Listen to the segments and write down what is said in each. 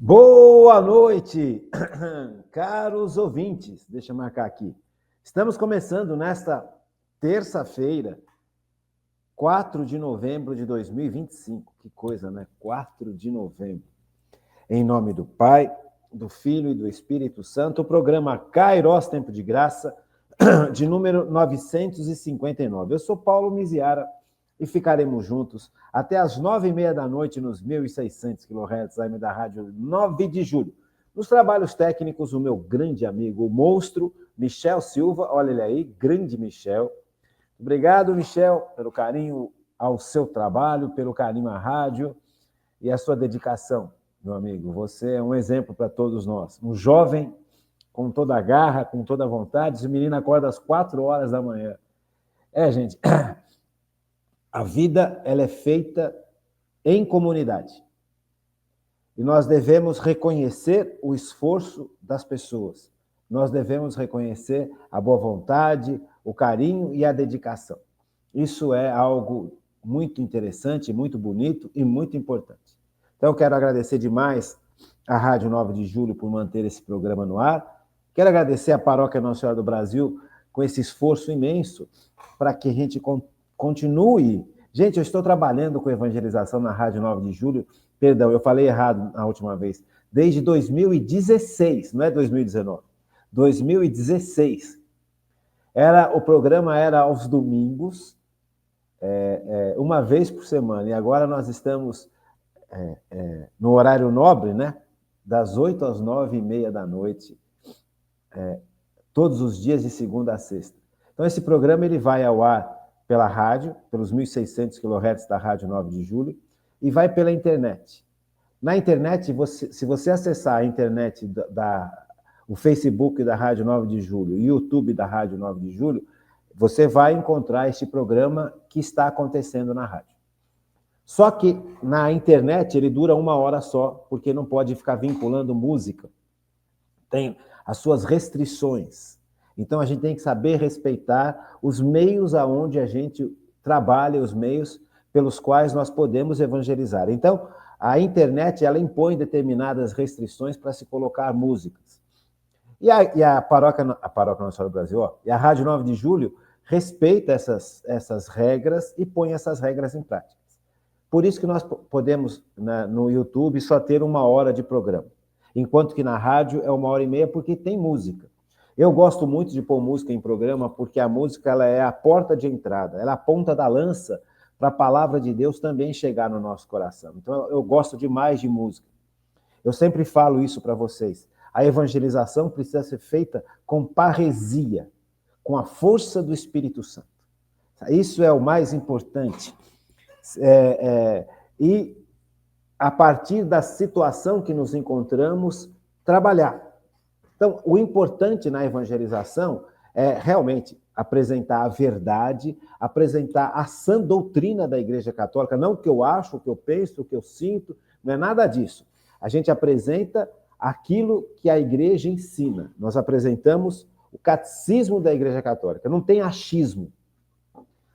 Boa noite, caros ouvintes. Deixa eu marcar aqui. Estamos começando nesta terça-feira, 4 de novembro de 2025. Que coisa, né? 4 de novembro. Em nome do Pai, do Filho e do Espírito Santo, o programa Kairos Tempo de Graça, de número 959. Eu sou Paulo Miziara e ficaremos juntos até as 9h30 da noite nos 1.600 kHz AM da Rádio 9 de Julho. Nos trabalhos técnicos, o meu grande amigo, o monstro, Michel Silva. Olha ele aí, grande Michel. Obrigado, Michel, pelo carinho ao seu trabalho, pelo carinho à rádio e a sua dedicação, meu amigo. Você é um exemplo para todos nós. Um jovem com toda a garra, com toda a vontade. Esse menino acorda às 4 horas da manhã. Gente, a vida ela é feita em comunidade. E nós devemos reconhecer o esforço das pessoas. Nós devemos reconhecer a boa vontade, o carinho e a dedicação. Isso é algo muito interessante, muito bonito e muito importante. Então, eu quero agradecer demais à Rádio 9 de Julho por manter esse programa no ar. Quero agradecer à Paróquia Nossa Senhora do Brasil com esse esforço imenso para que a gente continue. Gente, eu estou trabalhando com evangelização na Rádio 9 de Julho. Perdão, eu falei errado na última vez. Desde 2016, não é 2019. 2016. O programa era aos domingos, uma vez por semana. E agora nós estamos no horário nobre, né? Das 8 às 9h30 da noite, todos os dias de segunda a sexta. Então, esse programa ele vai ao ar pela rádio, pelos 1.600 kHz da Rádio 9 de Julho, e vai pela internet. Na internet, se você acessar a internet, o Facebook da Rádio 9 de Julho e o YouTube da Rádio 9 de Julho, você vai encontrar este programa que está acontecendo na rádio. Só que na internet ele dura 1 hora só, porque não pode ficar vinculando música. Tem as suas restrições. Então, a gente tem que saber respeitar os meios aonde a gente trabalha, os meios pelos quais nós podemos evangelizar. Então, a internet, ela impõe determinadas restrições para se colocar músicas. E a Paróquia Nossa Senhora do Brasil, e a Rádio 9 de Julho respeita essas regras e põe essas regras em prática. Por isso que nós podemos, no YouTube, só ter 1 hora de programa. Enquanto que na rádio é 1h30, porque tem música. Eu gosto muito de pôr música em programa, porque a música ela é a porta de entrada, ela é a ponta da lança para a palavra de Deus também chegar no nosso coração. Então, eu gosto demais de música. Eu sempre falo isso para vocês. A evangelização precisa ser feita com parresia, com a força do Espírito Santo. Isso é o mais importante. E, a partir da situação que nos encontramos, trabalhar. Então, o importante na evangelização é realmente apresentar a verdade, apresentar a sã doutrina da Igreja Católica, não o que eu acho, o que eu penso, o que eu sinto, não é nada disso. A gente apresenta aquilo que a Igreja ensina. Nós apresentamos o catecismo da Igreja Católica, não tem achismo.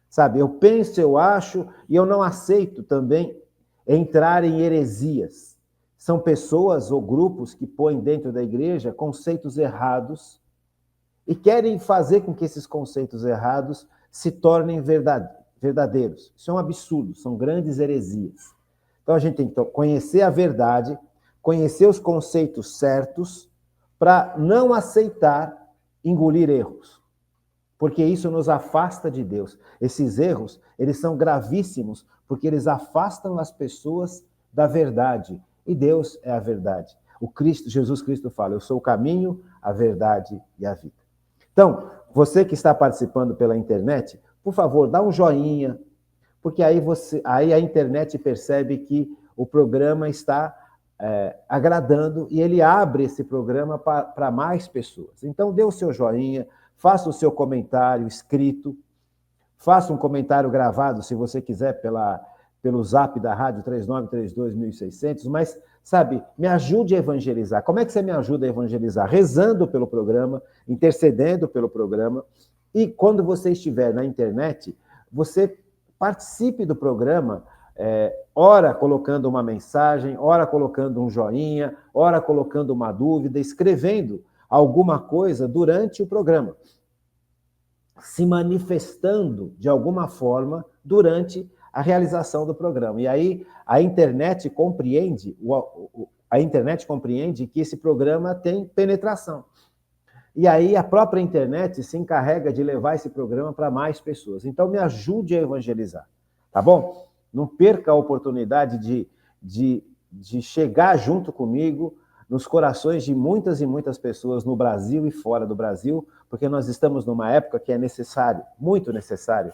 Sabe, eu penso, eu acho, e eu não aceito também entrar em heresias. São pessoas ou grupos que põem dentro da igreja conceitos errados e querem fazer com que esses conceitos errados se tornem verdadeiros. Isso é um absurdo, são grandes heresias. Então, a gente tem que conhecer a verdade, conhecer os conceitos certos, para não aceitar engolir erros. Porque isso nos afasta de Deus. Esses erros, eles são gravíssimos, porque eles afastam as pessoas da verdade. E Deus é a verdade. Jesus Cristo fala, eu sou o caminho, a verdade e a vida. Então, você que está participando pela internet, por favor, dá um joinha, porque aí a internet percebe que o programa está agradando e ele abre esse programa para mais pessoas. Então, dê o seu joinha, faça o seu comentário escrito, faça um comentário gravado, se você quiser, pelo zap da rádio 3932-1600, mas, sabe, me ajude a evangelizar. Como é que você me ajuda a evangelizar? Rezando pelo programa, intercedendo pelo programa, e quando você estiver na internet, você participe do programa ora colocando uma mensagem, ora colocando um joinha, ora colocando uma dúvida, escrevendo alguma coisa durante o programa, se manifestando de alguma forma durante a realização do programa. E aí a internet compreende que esse programa tem penetração. E aí a própria internet se encarrega de levar esse programa para mais pessoas. Então me ajude a evangelizar, tá bom? Não perca a oportunidade de chegar junto comigo nos corações de muitas e muitas pessoas no Brasil e fora do Brasil, porque nós estamos numa época que é necessário, muito necessário,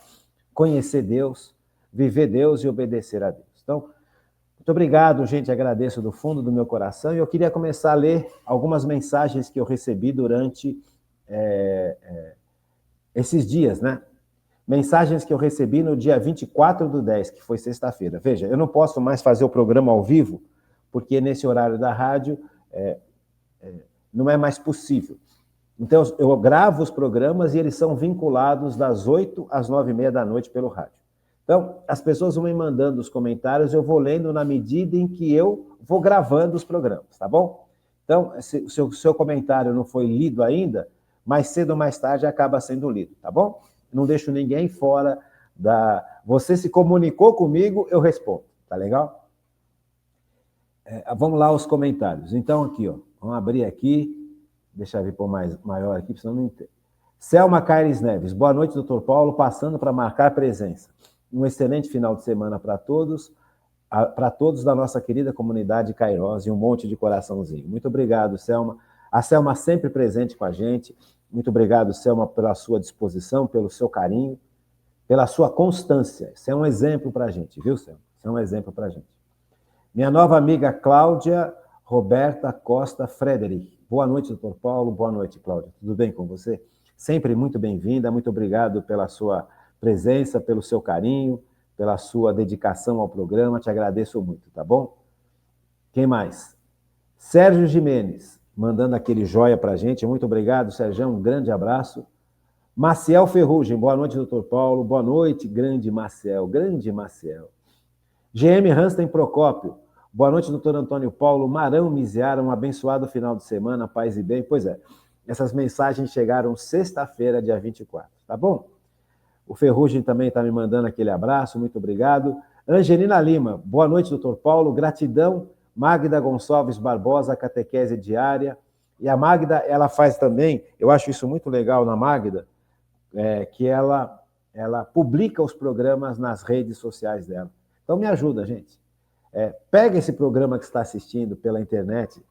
conhecer Deus, viver Deus e obedecer a Deus. Então, muito obrigado, gente, agradeço do fundo do meu coração, e eu queria começar a ler algumas mensagens que eu recebi durante esses dias, né? Mensagens que eu recebi no dia 24/10, que foi sexta-feira. Veja, eu não posso mais fazer o programa ao vivo, porque nesse horário da rádio não é mais possível. Então, eu gravo os programas e eles são vinculados das 8 às 9h30 da noite pelo rádio. Então, as pessoas vão me mandando os comentários, eu vou lendo na medida em que eu vou gravando os programas, tá bom? Então, se o seu comentário não foi lido ainda, mais cedo ou mais tarde acaba sendo lido, tá bom? Não deixo ninguém fora da... Você se comunicou comigo, eu respondo, tá legal? Vamos lá os comentários. Então, aqui, ó, vamos abrir aqui, deixa eu ver por maior aqui, senão não entendo. Selma Caires Neves, boa noite, doutor Paulo, passando para marcar presença. Um excelente final de semana para todos da nossa querida comunidade Cairós, e um monte de coraçãozinho. Muito obrigado, Selma. A Selma sempre presente com a gente. Muito obrigado, Selma, pela sua disposição, pelo seu carinho, pela sua constância. Isso é um exemplo para a gente, viu, Selma? Isso é um exemplo para a gente. Minha nova amiga Cláudia Roberta Costa Frederic. Boa noite, doutor Paulo. Boa noite, Cláudia. Tudo bem com você? Sempre muito bem-vinda. Muito obrigado pela sua presença, pelo seu carinho, pela sua dedicação ao programa. Te agradeço muito, tá bom? Quem mais? Sérgio Jimenez, mandando aquele joia pra gente. Muito obrigado, Sérgio. Um grande abraço. Maciel Ferrugem. Boa noite, doutor Paulo. Boa noite, grande Maciel. Grande Maciel. GM Hansten Procópio. Boa noite, doutor Antônio Paulo. Marão Miziara, um abençoado final de semana, paz e bem. Pois é, essas mensagens chegaram sexta-feira, dia 24, tá bom? O Ferrugem também está me mandando aquele abraço, muito obrigado. Angelina Lima, boa noite, doutor Paulo. Gratidão. Magda Gonçalves Barbosa, catequese diária. E a Magda, ela faz também, eu acho isso muito legal na Magda, que ela publica os programas nas redes sociais dela. Então me ajuda, gente. Pega esse programa que está assistindo pela internet,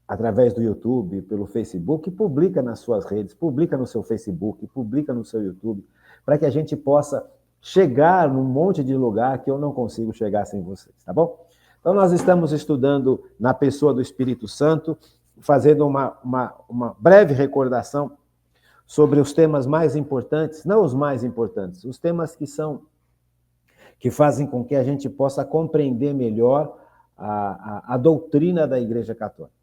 através do YouTube, pelo Facebook, e publica nas suas redes, publica no seu Facebook, publica no seu YouTube, para que a gente possa chegar num monte de lugar que eu não consigo chegar sem vocês, tá bom? Então, nós estamos estudando na pessoa do Espírito Santo, fazendo uma breve recordação sobre os temas mais importantes, não os mais importantes, os temas que fazem com que a gente possa compreender melhor a doutrina da Igreja Católica.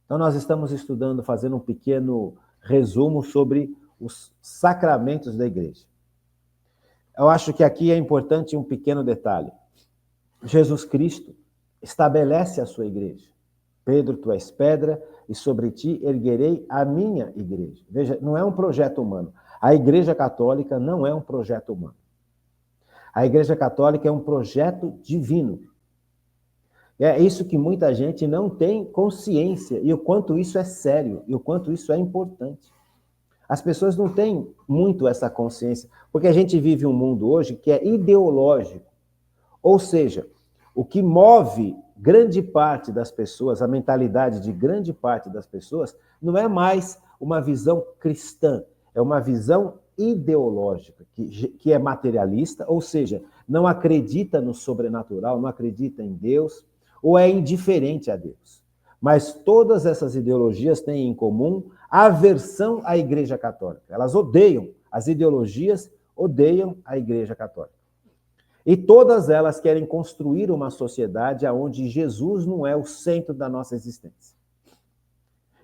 Então, nós estamos estudando, fazendo um pequeno resumo sobre os sacramentos da Igreja. Eu acho que aqui é importante um pequeno detalhe. Jesus Cristo estabelece a sua Igreja. Pedro, tu és pedra, e sobre ti erguerei a minha Igreja. Veja, não é um projeto humano. A Igreja Católica não é um projeto humano. A Igreja Católica é um projeto divino. É isso que muita gente não tem consciência, e o quanto isso é sério, e o quanto isso é importante. As pessoas não têm muito essa consciência, porque a gente vive um mundo hoje que é ideológico. Ou seja, o que move grande parte das pessoas, a mentalidade de grande parte das pessoas, não é mais uma visão cristã, é uma visão ideológica, que é materialista, ou seja, não acredita no sobrenatural, não acredita em Deus, ou é indiferente a Deus. Mas todas essas ideologias têm em comum a aversão à Igreja Católica. Elas odeiam, as ideologias odeiam a Igreja Católica. E todas elas querem construir uma sociedade onde Jesus não é o centro da nossa existência.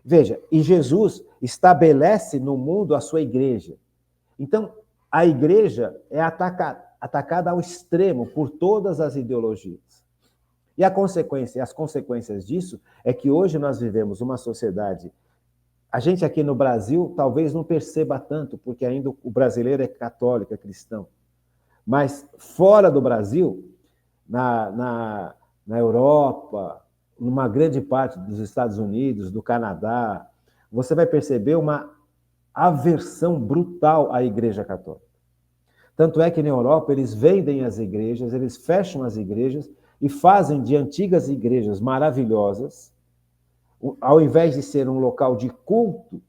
Veja, e Jesus estabelece no mundo a sua igreja. Então, a igreja é atacada ao extremo por todas as ideologias. E as consequências disso é que hoje nós vivemos uma sociedade. A gente aqui no Brasil talvez não perceba tanto, porque ainda o brasileiro é católico, é cristão. Mas fora do Brasil, na Europa, numa grande parte dos Estados Unidos, do Canadá, você vai perceber uma aversão brutal à Igreja Católica. Tanto é que na Europa eles vendem as igrejas, eles fecham as igrejas e fazem de antigas igrejas maravilhosas, ao invés de ser um local de culto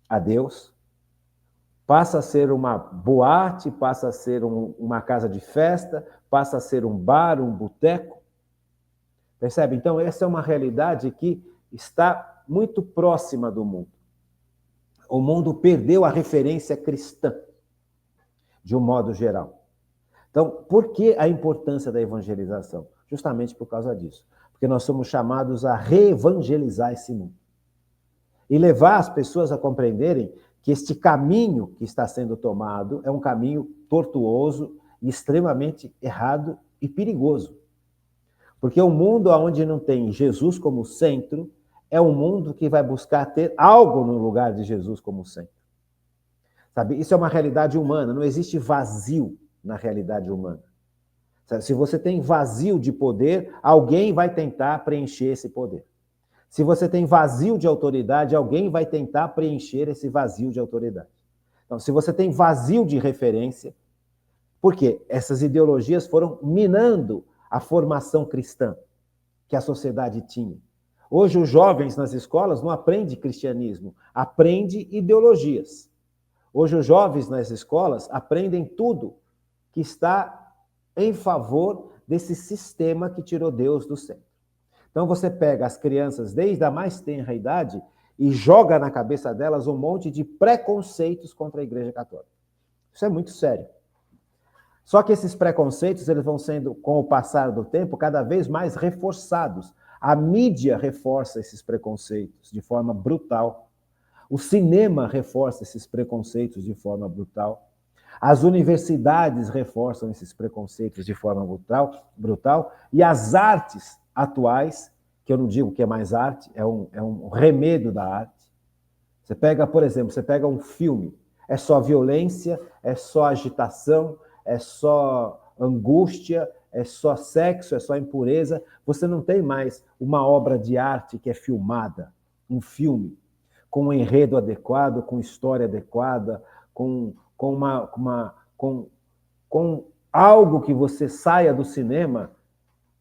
a Deus, passa a ser uma boate, passa a ser uma casa de festa, passa a ser um bar, um boteco. Percebe? Então, essa é uma realidade que está muito próxima do mundo. O mundo perdeu a referência cristã, de um modo geral. Então, por que a importância da evangelização? Justamente por causa disso. Porque nós somos chamados a reevangelizar esse mundo. E levar as pessoas a compreenderem que este caminho que está sendo tomado é um caminho tortuoso e extremamente errado e perigoso. Porque o mundo onde não tem Jesus como centro é um mundo que vai buscar ter algo no lugar de Jesus como centro. Sabe? Isso é uma realidade humana, não existe vazio na realidade humana. Sabe? Se você tem vazio de poder, alguém vai tentar preencher esse poder. Se você tem vazio de autoridade, alguém vai tentar preencher esse vazio de autoridade. Então, se você tem vazio de referência, por quê? Essas ideologias foram minando a formação cristã que a sociedade tinha. Hoje, os jovens nas escolas não aprendem cristianismo, aprendem ideologias. Hoje, os jovens nas escolas aprendem tudo que está em favor desse sistema que tirou Deus do centro. Então, você pega as crianças desde a mais tenra idade e joga na cabeça delas um monte de preconceitos contra a Igreja Católica. Isso é muito sério. Só que esses preconceitos eles vão sendo, com o passar do tempo, cada vez mais reforçados. A mídia reforça esses preconceitos de forma brutal. O cinema reforça esses preconceitos de forma brutal. As universidades reforçam esses preconceitos de forma brutal. E as artes atuais, que eu não digo que é mais arte, é um remedo da arte. Você pega, por exemplo, um filme, é só violência, é só agitação, é só angústia, é só sexo, é só impureza. Você não tem mais uma obra de arte que é filmada, um filme, com um enredo adequado, com história adequada, com algo que você saia do cinema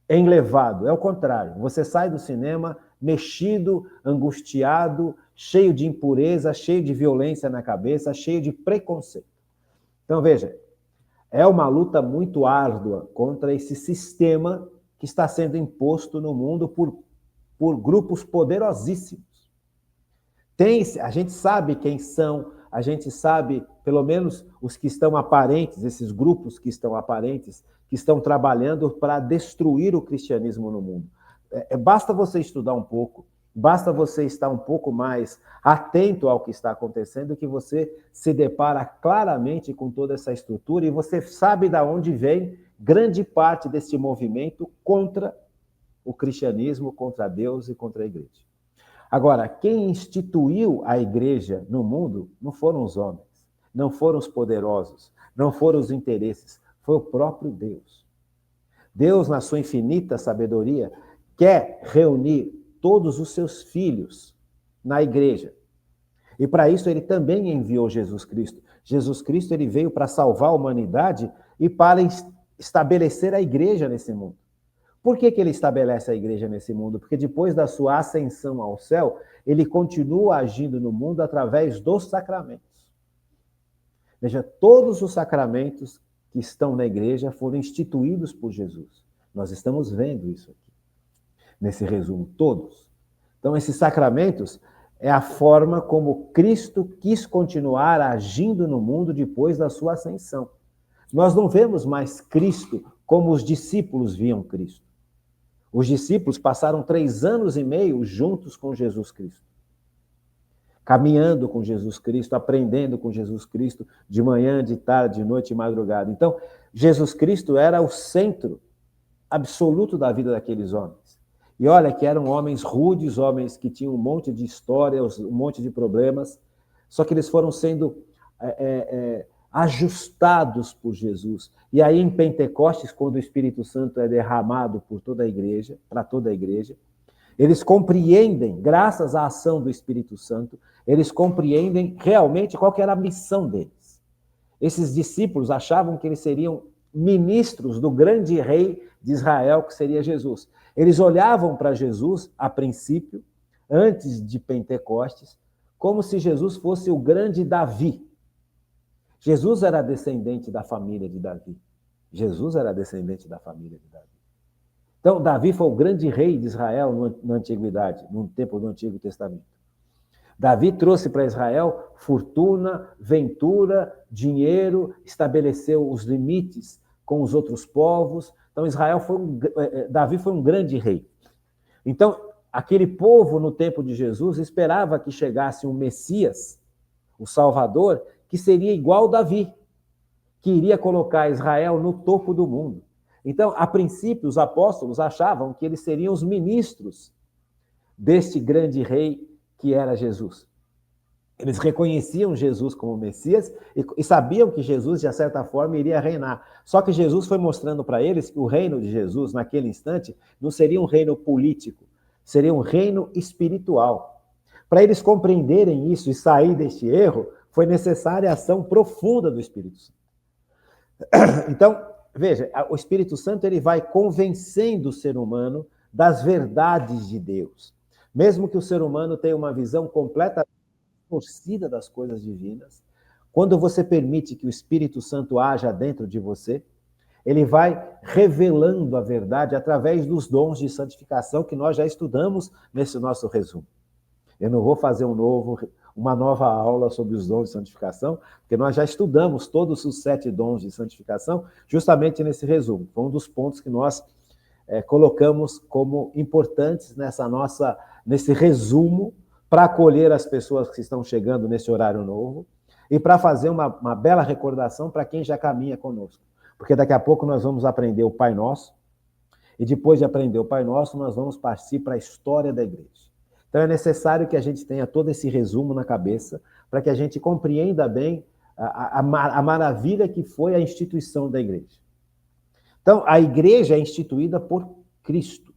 enlevado. É o contrário. Você sai do cinema mexido, angustiado, cheio de impureza, cheio de violência na cabeça, cheio de preconceito. Então, veja, é uma luta muito árdua contra esse sistema que está sendo imposto no mundo por grupos poderosíssimos. A gente sabe quem são, a gente sabe, pelo menos os que estão aparentes, esses grupos que estão aparentes, que estão trabalhando para destruir o cristianismo no mundo. Basta você estudar um pouco, basta você estar um pouco mais atento ao que está acontecendo, que você se depara claramente com toda essa estrutura e você sabe de onde vem grande parte desse movimento contra o cristianismo, contra Deus e contra a igreja. Agora, quem instituiu a igreja no mundo não foram os homens, não foram os poderosos, não foram os interesses, foi o próprio Deus. Deus, na sua infinita sabedoria, quer reunir todos os seus filhos na igreja. E para isso ele também enviou Jesus Cristo. Jesus Cristo ele veio para salvar a humanidade e para estabelecer a igreja nesse mundo. Por que ele estabelece a igreja nesse mundo? Porque depois da sua ascensão ao céu, ele continua agindo no mundo através dos sacramentos. Veja, todos os sacramentos que estão na igreja foram instituídos por Jesus. Nós estamos vendo isso aqui, nesse resumo, todos. Então, esses sacramentos é a forma como Cristo quis continuar agindo no mundo depois da sua ascensão. Nós não vemos mais Cristo como os discípulos viam Cristo. Os discípulos passaram 3 anos e meio juntos com Jesus Cristo. Caminhando com Jesus Cristo, aprendendo com Jesus Cristo, de manhã, de tarde, de noite e madrugada. Então, Jesus Cristo era o centro absoluto da vida daqueles homens. E olha que eram homens rudes, homens que tinham um monte de histórias, um monte de problemas, só que eles foram sendo ajustados por Jesus. E aí em Pentecostes, quando o Espírito Santo é derramado por toda a igreja, para toda a igreja, eles compreendem, graças à ação do Espírito Santo, eles compreendem realmente qual que era a missão deles. Esses discípulos achavam que eles seriam ministros do grande rei de Israel, que seria Jesus. Eles olhavam para Jesus, a princípio, antes de Pentecostes, como se Jesus fosse o grande Davi. Jesus era descendente da família de Davi. Jesus era descendente da família de Davi. Então, Davi foi o grande rei de Israel na antiguidade, no tempo do Antigo Testamento. Davi trouxe para Israel fortuna, ventura, dinheiro, estabeleceu os limites com os outros povos. Então, Davi foi um grande rei. Então, aquele povo no tempo de Jesus esperava que chegasse um Messias, o Salvador, que seria igual a Davi, que iria colocar Israel no topo do mundo. Então, a princípio, os apóstolos achavam que eles seriam os ministros deste grande rei que era Jesus. Eles reconheciam Jesus como Messias e sabiam que Jesus, de certa forma, iria reinar. Só que Jesus foi mostrando para eles que o reino de Jesus, naquele instante, não seria um reino político, seria um reino espiritual. Para eles compreenderem isso e sair deste erro, foi necessária a ação profunda do Espírito Santo. Então, veja, o Espírito Santo ele vai convencendo o ser humano das verdades de Deus. Mesmo que o ser humano tenha uma visão completamente distorcida das coisas divinas, quando você permite que o Espírito Santo haja dentro de você, ele vai revelando a verdade através dos dons de santificação que nós já estudamos nesse nosso resumo. Eu não vou fazer uma nova aula sobre os dons de santificação, porque nós já estudamos todos os 7 dons de santificação justamente nesse resumo. Foi um dos pontos que nós colocamos como importantes nesse resumo para acolher as pessoas que estão chegando nesse horário novo e para fazer uma bela recordação para quem já caminha conosco. Porque daqui a pouco nós vamos aprender o Pai Nosso e depois de aprender o Pai Nosso, nós vamos partir para a história da igreja. Então é necessário que a gente tenha todo esse resumo na cabeça para que a gente compreenda bem a maravilha que foi a instituição da igreja. Então, a igreja é instituída por Cristo.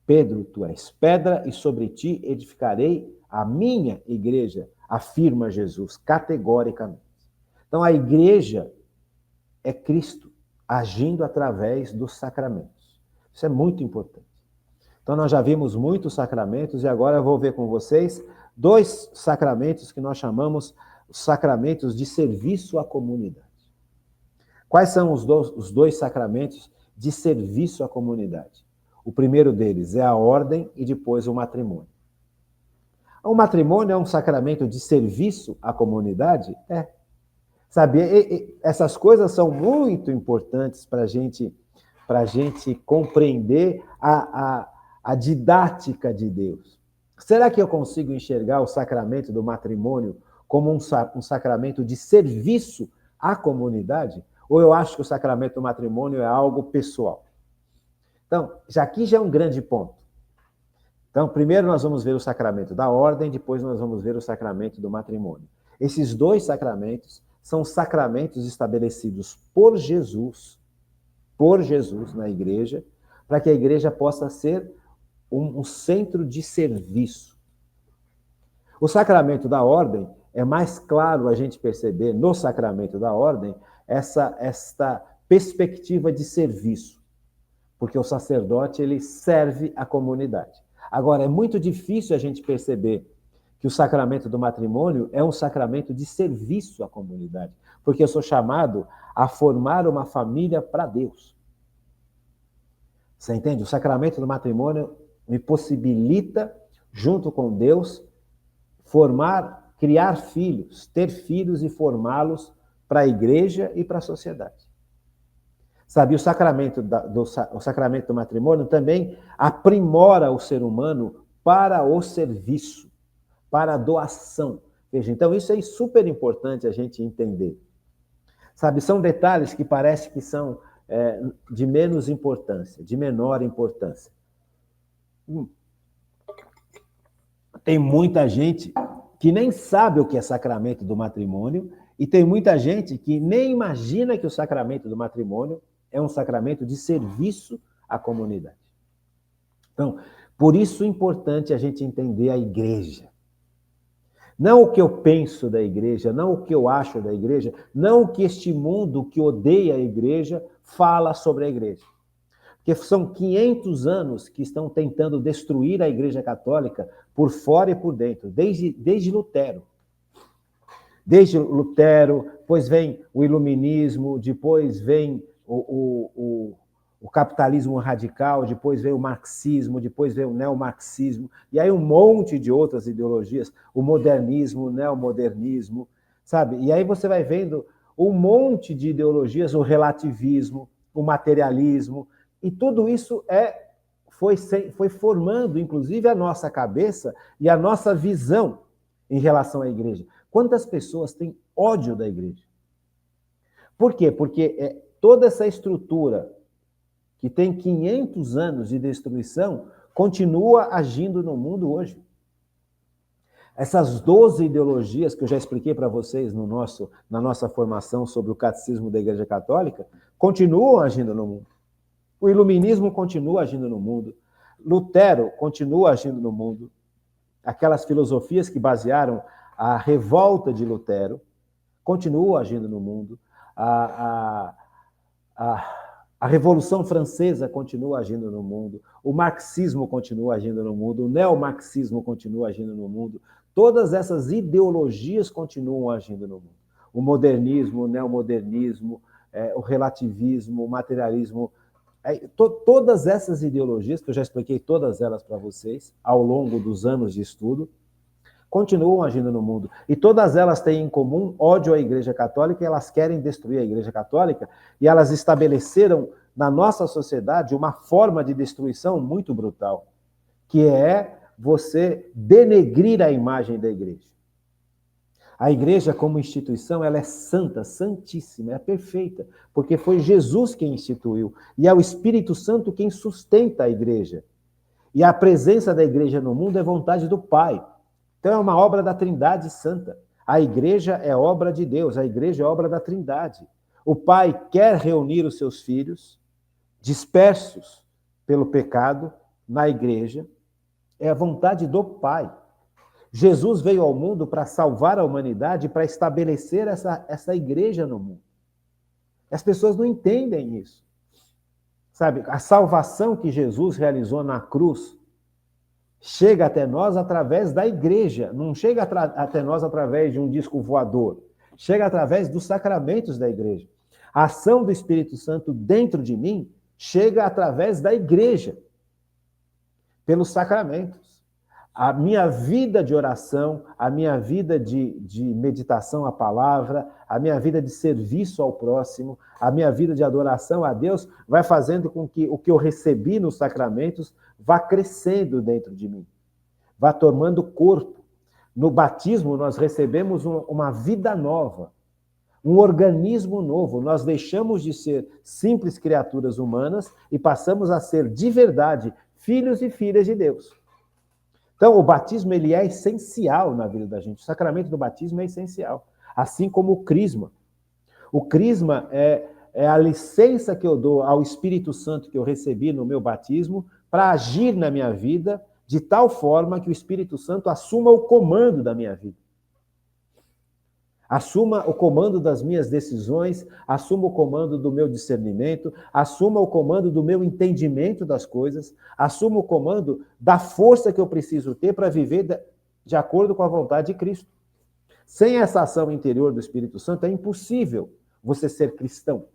Pedro, tu és pedra e sobre ti edificarei a minha igreja, afirma Jesus categoricamente. Então, a igreja é Cristo agindo através dos sacramentos. Isso é muito importante. Então, nós já vimos muitos sacramentos e agora eu vou ver com vocês 2 sacramentos que nós chamamos os sacramentos de serviço à comunidade. Quais são os 2 sacramentos de serviço à comunidade? O primeiro deles é a ordem e depois o matrimônio. O matrimônio é um sacramento de serviço à comunidade? É. Sabe, essas coisas são muito importantes para a gente compreender a didática de Deus. Será que eu consigo enxergar o sacramento do matrimônio como um sacramento de serviço à comunidade? Ou eu acho que o sacramento do matrimônio é algo pessoal? Então, aqui já é um grande ponto. Então, primeiro nós vamos ver o sacramento da ordem, depois nós vamos ver o sacramento do matrimônio. Esses 2 sacramentos são sacramentos estabelecidos por Jesus na igreja, para que a igreja possa ser um centro de serviço. O sacramento da ordem, é mais claro a gente perceber no sacramento da ordem esta perspectiva de serviço, porque o sacerdote ele serve a comunidade. Agora, é muito difícil a gente perceber que o sacramento do matrimônio é um sacramento de serviço à comunidade, porque eu sou chamado a formar uma família para Deus. Você entende? O sacramento do matrimônio me possibilita, junto com Deus, criar filhos, ter filhos e formá-los para a igreja e para a sociedade. Sabe, o sacramento do matrimônio também aprimora o ser humano para o serviço, para a doação. Veja, então isso é super importante a gente entender. Sabe, são detalhes que parece que são de menos importância, de menor importância. Tem muita gente que nem sabe o que é sacramento do matrimônio e tem muita gente que nem imagina que o sacramento do matrimônio é um sacramento de serviço à comunidade. Então, por isso é importante a gente entender a igreja. Não o que eu penso da igreja, não o que eu acho da igreja, não o que este mundo que odeia a igreja fala sobre a igreja. Porque são 500 anos que estão tentando destruir a Igreja Católica por fora e por dentro, desde Lutero. Desde Lutero, depois vem o iluminismo, depois vem o capitalismo radical, depois vem o marxismo, depois vem o neomarxismo, e aí um monte de outras ideologias, o modernismo, o neomodernismo, sabe? E aí você vai vendo um monte de ideologias, o relativismo, o materialismo, e tudo isso foi formando, inclusive, a nossa cabeça e a nossa visão em relação à igreja. Quantas pessoas têm ódio da igreja? Por quê? Porque toda essa estrutura que tem 500 anos de destruição continua agindo no mundo hoje. Essas 12 ideologias que eu já expliquei para vocês na nossa formação sobre o Catecismo da Igreja Católica continuam agindo no mundo. O iluminismo continua agindo no mundo. Lutero continua agindo no mundo. Aquelas filosofias que basearam a revolta de Lutero continuam agindo no mundo. A Revolução Francesa continua agindo no mundo. O marxismo continua agindo no mundo. O neomarxismo continua agindo no mundo. Todas essas ideologias continuam agindo no mundo. O modernismo, o neomodernismo, o relativismo, o materialismo. Todas essas ideologias, que eu já expliquei todas elas para vocês ao longo dos anos de estudo, continuam agindo no mundo. E todas elas têm em comum ódio à Igreja Católica, e elas querem destruir a Igreja Católica, e elas estabeleceram na nossa sociedade uma forma de destruição muito brutal, que é você denegrir a imagem da Igreja. A igreja, como instituição, ela é santa, santíssima, é perfeita, porque foi Jesus quem instituiu, e é o Espírito Santo quem sustenta a igreja. E a presença da igreja no mundo é vontade do Pai. Então é uma obra da Trindade Santa. A igreja é obra de Deus, a igreja é obra da Trindade. O Pai quer reunir os seus filhos, dispersos pelo pecado, na igreja. É a vontade do Pai. Jesus veio ao mundo para salvar a humanidade, para estabelecer essa igreja no mundo. As pessoas não entendem isso. Sabe, a salvação que Jesus realizou na cruz chega até nós através da igreja, não chega até nós através de um disco voador, chega através dos sacramentos da igreja. A ação do Espírito Santo dentro de mim chega através da igreja, pelos sacramentos. A minha vida de oração, a minha vida de meditação à palavra, a minha vida de serviço ao próximo, a minha vida de adoração a Deus vai fazendo com que o que eu recebi nos sacramentos vá crescendo dentro de mim, vá tomando corpo. No batismo, nós recebemos uma vida nova, um organismo novo. Nós deixamos de ser simples criaturas humanas e passamos a ser, de verdade, filhos e filhas de Deus. Então, o batismo ele é essencial na vida da gente. O sacramento do batismo é essencial. Assim como o crisma. O crisma é a licença que eu dou ao Espírito Santo que eu recebi no meu batismo para agir na minha vida de tal forma que o Espírito Santo assuma o comando da minha vida. Assuma o comando das minhas decisões, assuma o comando do meu discernimento, assuma o comando do meu entendimento das coisas, assuma o comando da força que eu preciso ter para viver de acordo com a vontade de Cristo. Sem essa ação interior do Espírito Santo, é impossível você ser cristão.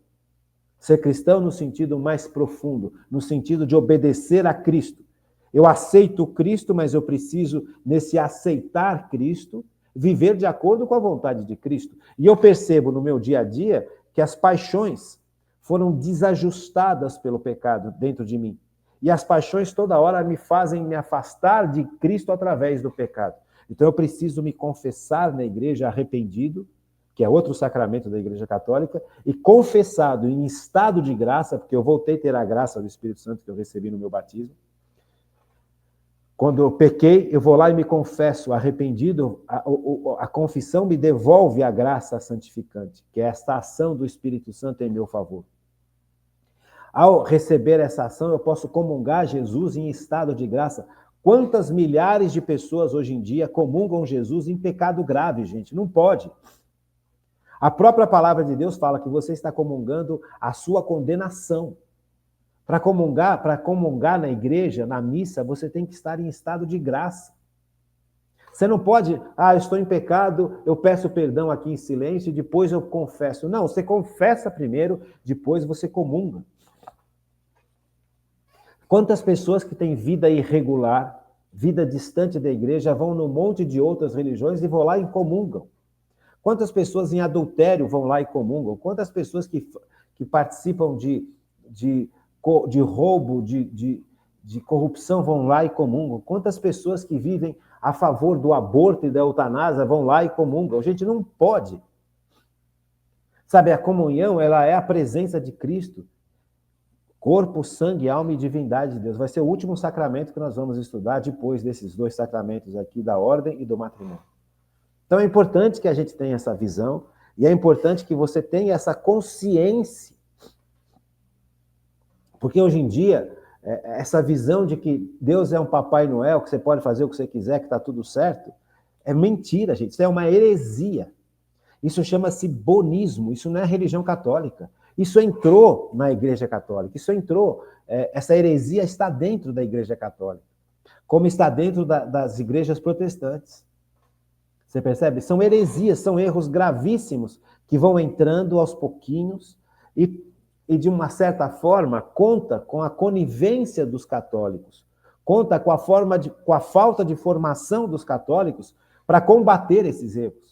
Ser cristão no sentido mais profundo, no sentido de obedecer a Cristo. Eu aceito Cristo, mas eu preciso, nesse aceitar Cristo, viver de acordo com a vontade de Cristo. E eu percebo no meu dia a dia que as paixões foram desajustadas pelo pecado dentro de mim. E as paixões toda hora me fazem me afastar de Cristo através do pecado. Então eu preciso me confessar na igreja arrependido, que é outro sacramento da Igreja Católica, e confessado em estado de graça, porque eu voltei a ter a graça do Espírito Santo que eu recebi no meu batismo. Quando eu pequei, eu vou lá e me confesso arrependido, a confissão me devolve a graça santificante, que é esta ação do Espírito Santo em meu favor. Ao receber essa ação, eu posso comungar Jesus em estado de graça. Quantas milhares de pessoas hoje em dia comungam Jesus em pecado grave, gente? Não pode. A própria palavra de Deus fala que você está comungando a sua condenação. Para comungar na igreja, na missa, você tem que estar em estado de graça. Você não pode, eu estou em pecado, eu peço perdão aqui em silêncio e depois eu confesso. Não, você confessa primeiro, depois você comunga. Quantas pessoas que têm vida irregular, vida distante da igreja, vão num monte de outras religiões e vão lá e comungam? Quantas pessoas em adultério vão lá e comungam? Quantas pessoas que participam de roubo, de corrupção vão lá e comungam? Quantas pessoas que vivem a favor do aborto e da eutanásia vão lá e comungam? A gente não pode. Sabe, a comunhão, ela é a presença de Cristo. Corpo, sangue, alma e divindade de Deus. Vai ser o último sacramento que nós vamos estudar depois desses dois sacramentos aqui, da ordem e do matrimônio. Então é importante que a gente tenha essa visão e é importante que você tenha essa consciência. Porque hoje em dia, essa visão de que Deus é um Papai Noel, que você pode fazer o que você quiser, que está tudo certo, é mentira, gente. Isso é uma heresia. Isso chama-se bonismo, isso não é religião católica. Isso entrou na Igreja Católica, essa heresia está dentro da Igreja Católica, como está dentro das igrejas protestantes. Você percebe? São heresias, são erros gravíssimos que vão entrando aos pouquinhos e de uma certa forma, conta com a conivência dos católicos, conta com a falta de formação dos católicos para combater esses erros.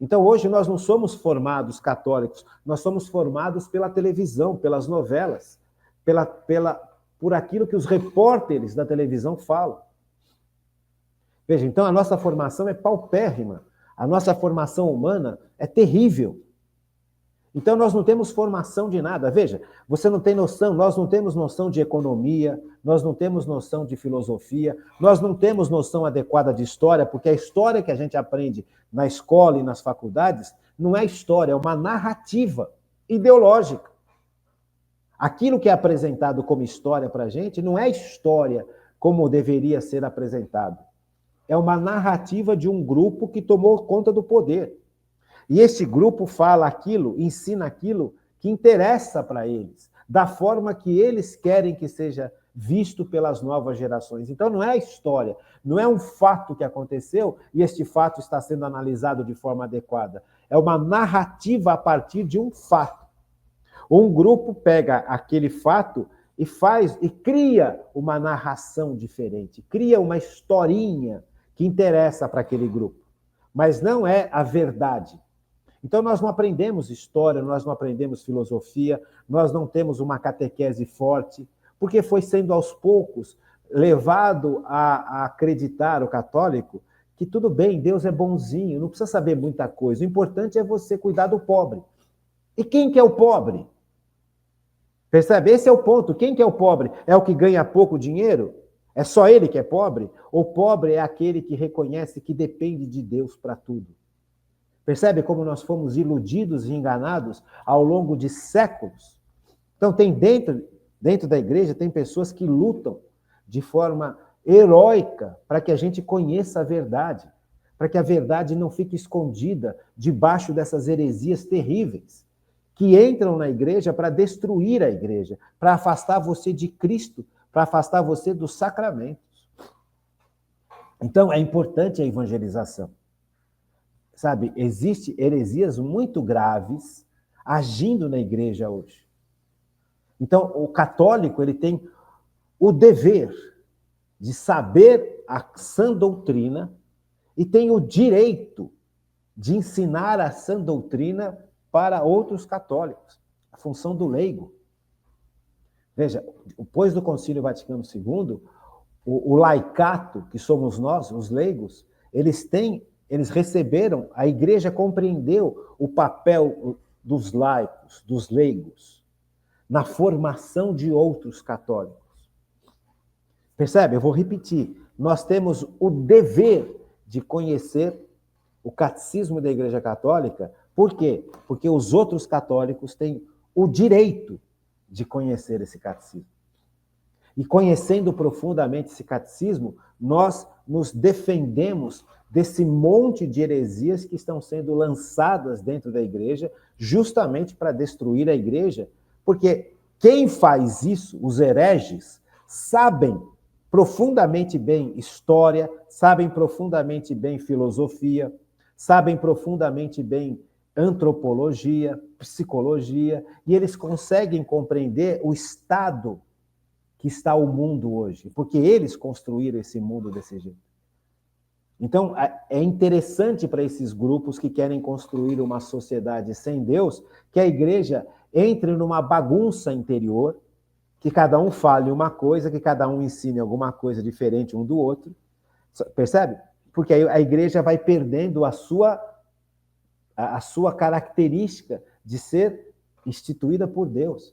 Então, hoje, nós não somos formados católicos, nós somos formados pela televisão, pelas novelas, por aquilo que os repórteres da televisão falam. Veja, então, a nossa formação é paupérrima, a nossa formação humana é terrível. Então, nós não temos formação de nada. Veja, você não tem noção, nós não temos noção de economia, nós não temos noção de filosofia, nós não temos noção adequada de história, porque a história que a gente aprende na escola e nas faculdades não é história, é uma narrativa ideológica. Aquilo que é apresentado como história para a gente não é história como deveria ser apresentado. É uma narrativa de um grupo que tomou conta do poder. E esse grupo fala aquilo, ensina aquilo que interessa para eles, da forma que eles querem que seja visto pelas novas gerações. Então não é a história, não é um fato que aconteceu e este fato está sendo analisado de forma adequada. É uma narrativa a partir de um fato. Um grupo pega aquele fato e cria uma narração diferente, cria uma historinha que interessa para aquele grupo, mas não é a verdade. Então, nós não aprendemos história, nós não aprendemos filosofia, nós não temos uma catequese forte, porque foi sendo aos poucos levado a acreditar, o católico, que tudo bem, Deus é bonzinho, não precisa saber muita coisa, o importante é você cuidar do pobre. E quem que é o pobre? Percebe? Esse é o ponto. Quem que é o pobre? É o que ganha pouco dinheiro? É só ele que é pobre? O pobre é aquele que reconhece que depende de Deus para tudo. Percebe como nós fomos iludidos e enganados ao longo de séculos? Então, tem dentro da igreja, tem pessoas que lutam de forma heróica para que a gente conheça a verdade, para que a verdade não fique escondida debaixo dessas heresias terríveis, que entram na igreja para destruir a igreja, para afastar você de Cristo, para afastar você dos sacramentos. Então, é importante a evangelização. Sabe, existem heresias muito graves agindo na igreja hoje. Então, o católico ele tem o dever de saber a sã doutrina e tem o direito de ensinar a sã doutrina para outros católicos. A função do leigo. Veja, depois do Concílio Vaticano II, o laicato, que somos nós, os leigos, eles têm Eles receberam, a igreja compreendeu o papel dos laicos, dos leigos, na formação de outros católicos. Percebe? Eu vou repetir. Nós temos o dever de conhecer o catecismo da Igreja Católica. Por quê? Porque os outros católicos têm o direito de conhecer esse catecismo. E conhecendo profundamente esse catecismo, nós nos defendemos desse monte de heresias que estão sendo lançadas dentro da igreja, justamente para destruir a igreja, porque quem faz isso, os hereges, sabem profundamente bem história, sabem profundamente bem filosofia, sabem profundamente bem antropologia, psicologia, e eles conseguem compreender o estado que está o mundo hoje, porque eles construíram esse mundo desse jeito. Então, é interessante para esses grupos que querem construir uma sociedade sem Deus, que a igreja entre numa bagunça interior, que cada um fale uma coisa, que cada um ensine alguma coisa diferente um do outro. Percebe? Porque aí a igreja vai perdendo a sua característica de ser instituída por Deus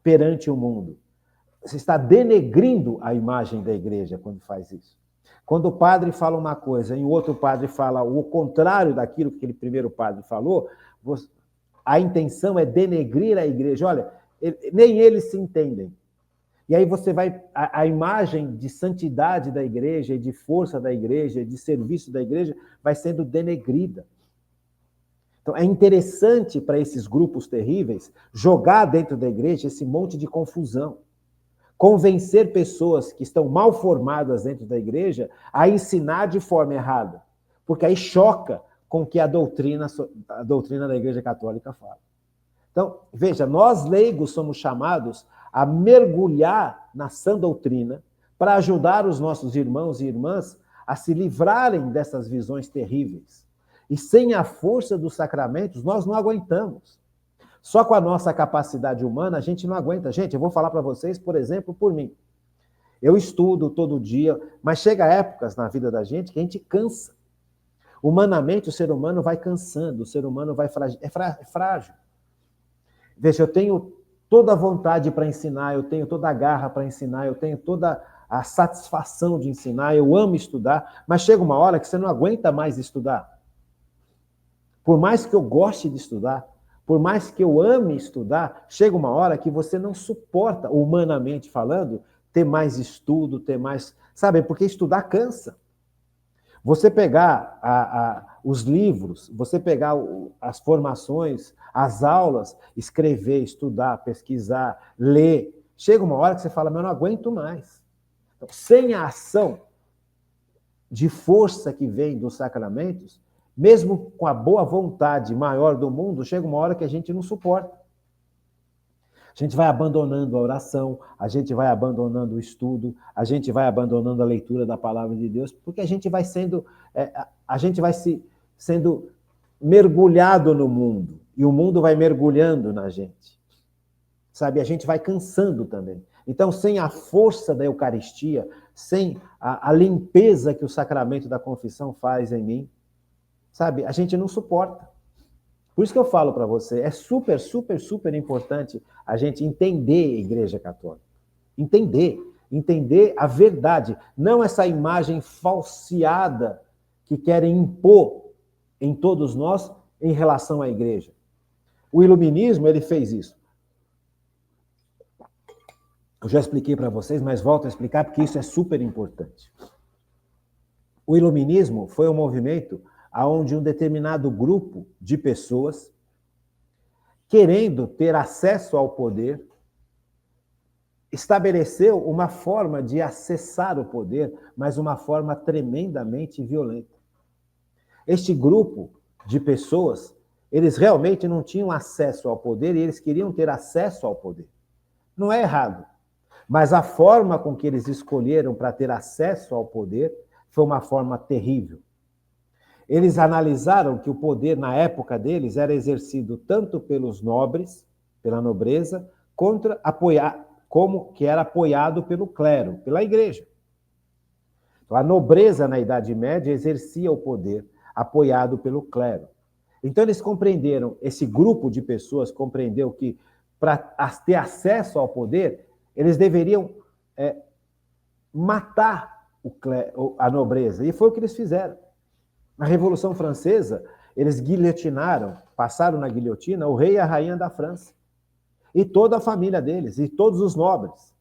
perante o mundo. Você está denegrindo a imagem da igreja quando faz isso. Quando o padre fala uma coisa e o outro padre fala o contrário daquilo que aquele primeiro padre falou, a intenção é denegrir a igreja. Olha, nem eles se entendem. E aí você vai... A imagem de santidade da igreja, de força da igreja, de serviço da igreja, vai sendo denegrida. Então, é interessante para esses grupos terríveis jogar dentro da igreja esse monte de confusão. Convencer pessoas que estão mal formadas dentro da igreja a ensinar de forma errada. Porque aí choca com o que a doutrina da Igreja Católica fala. Então, veja, nós leigos somos chamados a mergulhar na sã doutrina para ajudar os nossos irmãos e irmãs a se livrarem dessas visões terríveis. E sem a força dos sacramentos, nós não aguentamos. Só com a nossa capacidade humana, a gente não aguenta. Gente, eu vou falar para vocês, por exemplo, por mim. Eu estudo todo dia, mas chega épocas na vida da gente que a gente cansa. Humanamente, o ser humano vai cansando, o ser humano é frágil. Veja, eu tenho toda a vontade para ensinar, eu tenho toda a garra para ensinar, eu tenho toda a satisfação de ensinar, eu amo estudar, mas chega uma hora que você não aguenta mais estudar. Por mais que eu goste de estudar, por mais que eu ame estudar, chega uma hora que você não suporta, humanamente falando, ter mais estudo, ter mais... Sabe, porque estudar cansa. Você pegar os livros, você pegar as formações, as aulas, escrever, estudar, pesquisar, ler, chega uma hora que você fala, mas eu não aguento mais. Então, sem a ação de força que vem dos sacramentos, mesmo com a boa vontade maior do mundo, chega uma hora que a gente não suporta. A gente vai abandonando a oração, a gente vai abandonando o estudo, a gente vai abandonando a leitura da palavra de Deus, porque a gente vai sendo mergulhado no mundo, e o mundo vai mergulhando na gente. Sabe, a gente vai cansando também. Então, sem a força da Eucaristia, sem a limpeza que o sacramento da confissão faz em mim, sabe, a gente não suporta. Por isso que eu falo para você, é super, super, super importante a gente entender a Igreja Católica. Entender a verdade, não essa imagem falseada que querem impor em todos nós em relação à Igreja. O iluminismo, ele fez isso. Eu já expliquei para vocês, mas volto a explicar porque isso é super importante. O iluminismo foi um movimento onde um determinado grupo de pessoas, querendo ter acesso ao poder, estabeleceu uma forma de acessar o poder, mas uma forma tremendamente violenta. Este grupo de pessoas, eles realmente não tinham acesso ao poder e eles queriam ter acesso ao poder. Não é errado, mas a forma com que eles escolheram para ter acesso ao poder foi uma forma terrível. Eles analisaram que o poder, na época deles, era exercido tanto pelos nobres, pela nobreza, como que era apoiado pelo clero, pela igreja. Então, a nobreza na Idade Média exercia o poder apoiado pelo clero. Então, eles compreenderam, esse grupo de pessoas compreendeu que para ter acesso ao poder, eles deveriam matar a nobreza. E foi o que eles fizeram. Na Revolução Francesa, eles guilhotinaram, passaram na guilhotina o rei e a rainha da França. E toda a família deles, e todos os nobres.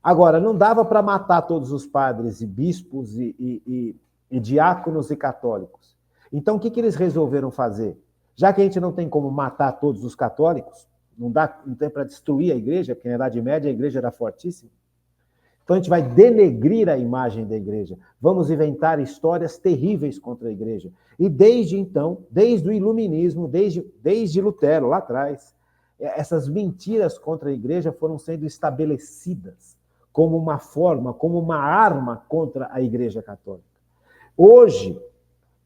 Agora, não dava para matar todos os padres e bispos e diáconos e católicos. Então, o que eles resolveram fazer? Já que a gente não tem como matar todos os católicos, não tem para destruir a igreja, porque na Idade Média a igreja era fortíssima. Então, a gente vai denegrir a imagem da igreja. Vamos inventar histórias terríveis contra a igreja. E desde então, desde o iluminismo, desde Lutero, lá atrás, essas mentiras contra a igreja foram sendo estabelecidas como uma forma, como uma arma contra a Igreja Católica. Hoje,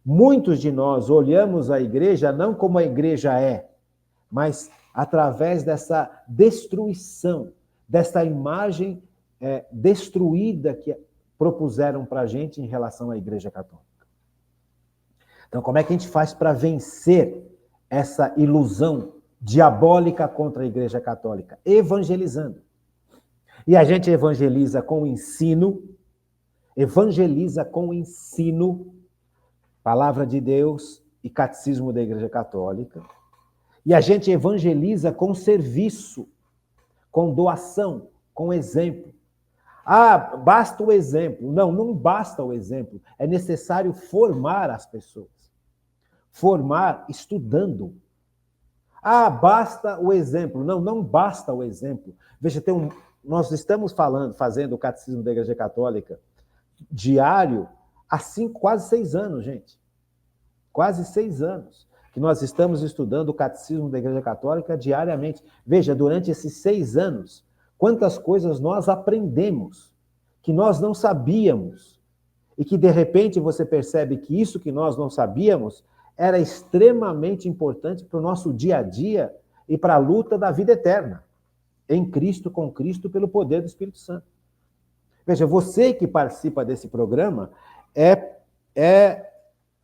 muitos de nós olhamos a igreja não como a igreja é, mas através dessa destruição, dessa imagem destruída que propuseram para a gente em relação à Igreja Católica. Então, como é que a gente faz para vencer essa ilusão diabólica contra a Igreja Católica? Evangelizando. E a gente evangeliza com o ensino, palavra de Deus e catecismo da Igreja Católica. E a gente evangeliza com serviço, com doação, com exemplo. Ah, basta o exemplo. Não, não basta o exemplo. É necessário formar as pessoas. Formar estudando. Ah, basta o exemplo. Não, não basta o exemplo. Veja, nós estamos fazendo o Catecismo da Igreja Católica diário há quase 6 anos, gente. Quase 6 anos que nós estamos estudando o Catecismo da Igreja Católica diariamente. Veja, durante esses 6 anos, quantas coisas nós aprendemos que nós não sabíamos e que, de repente, você percebe que isso que nós não sabíamos era extremamente importante para o nosso dia a dia e para a luta da vida eterna, em Cristo, com Cristo, pelo poder do Espírito Santo. Veja, você que participa desse programa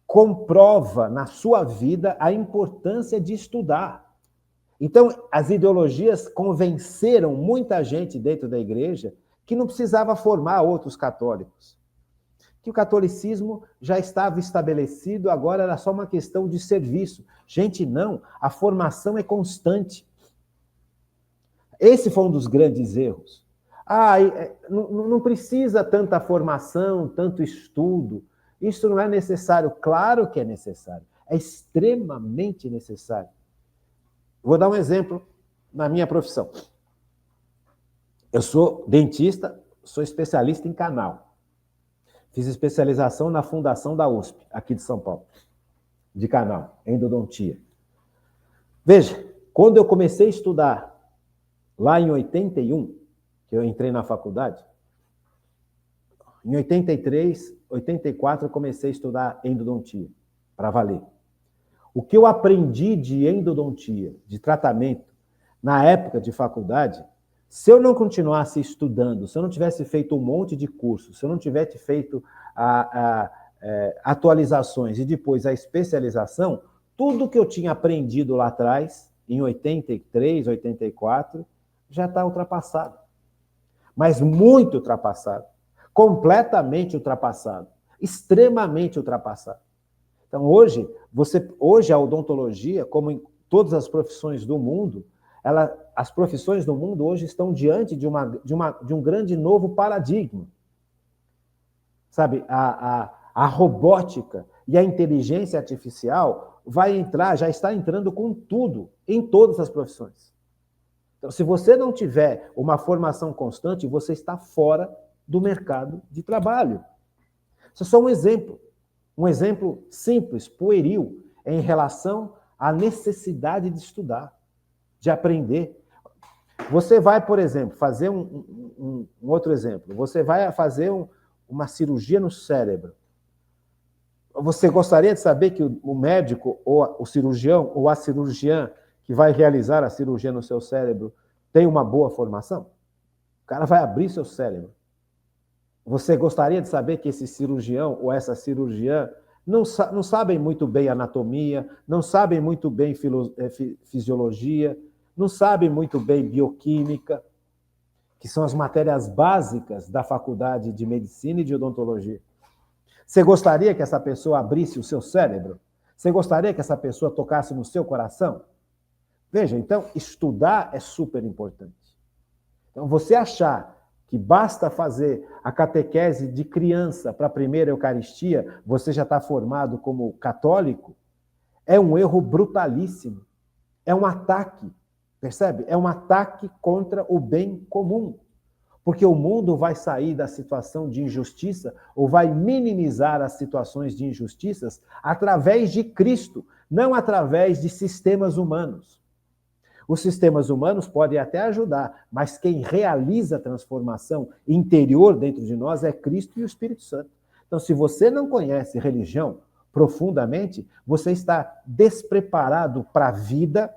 comprova na sua vida a importância de estudar. Então, as ideologias convenceram muita gente dentro da igreja que não precisava formar outros católicos. Que o catolicismo já estava estabelecido, agora era só uma questão de serviço. Gente, não, a formação é constante. Esse foi um dos grandes erros. Não precisa tanta formação, tanto estudo. Isso não é necessário. Claro que é necessário. É extremamente necessário. Vou dar um exemplo na minha profissão. Eu sou dentista, sou especialista em canal. Fiz especialização na Fundação da USP, aqui de São Paulo, de canal, endodontia. Veja, quando eu comecei a estudar, lá em 81, que eu entrei na faculdade, em 83, 84, eu comecei a estudar endodontia, para valer. O que eu aprendi de endodontia, de tratamento, na época de faculdade, se eu não continuasse estudando, se eu não tivesse feito um monte de cursos, se eu não tivesse feito atualizações e depois a especialização, tudo que eu tinha aprendido lá atrás, em 83, 84, já está ultrapassado. Mas muito ultrapassado. Completamente ultrapassado. Extremamente ultrapassado. Então, hoje a odontologia, como em todas as profissões do mundo, as profissões do mundo hoje estão diante de um grande novo paradigma. Sabe, a robótica e a inteligência artificial já está entrando com tudo, em todas as profissões. Então, se você não tiver uma formação constante, você está fora do mercado de trabalho. Isso é só um exemplo simples, pueril, em relação à necessidade de estudar, de aprender. Você vai, por exemplo, fazer um outro exemplo. Você vai fazer uma cirurgia no cérebro. Você gostaria de saber que o médico, ou o cirurgião, ou a cirurgiã que vai realizar a cirurgia no seu cérebro tem uma boa formação? O cara vai abrir seu cérebro. Você gostaria de saber que esse cirurgião ou essa cirurgiã não sabem muito bem anatomia, não sabem muito bem fisiologia, não sabem muito bem bioquímica, que são as matérias básicas da faculdade de medicina e de odontologia. Você gostaria que essa pessoa abrisse o seu cérebro? Você gostaria que essa pessoa tocasse no seu coração? Veja, então, estudar é super importante. Então, você achar que basta fazer a catequese de criança para a primeira Eucaristia, você já está formado como católico, é um erro brutalíssimo. É um ataque, percebe? É um ataque contra o bem comum. Porque o mundo vai sair da situação de injustiça ou vai minimizar as situações de injustiças através de Cristo, não através de sistemas humanos. Os sistemas humanos podem até ajudar, mas quem realiza a transformação interior dentro de nós é Cristo e o Espírito Santo. Então, se você não conhece religião profundamente, você está despreparado para a vida,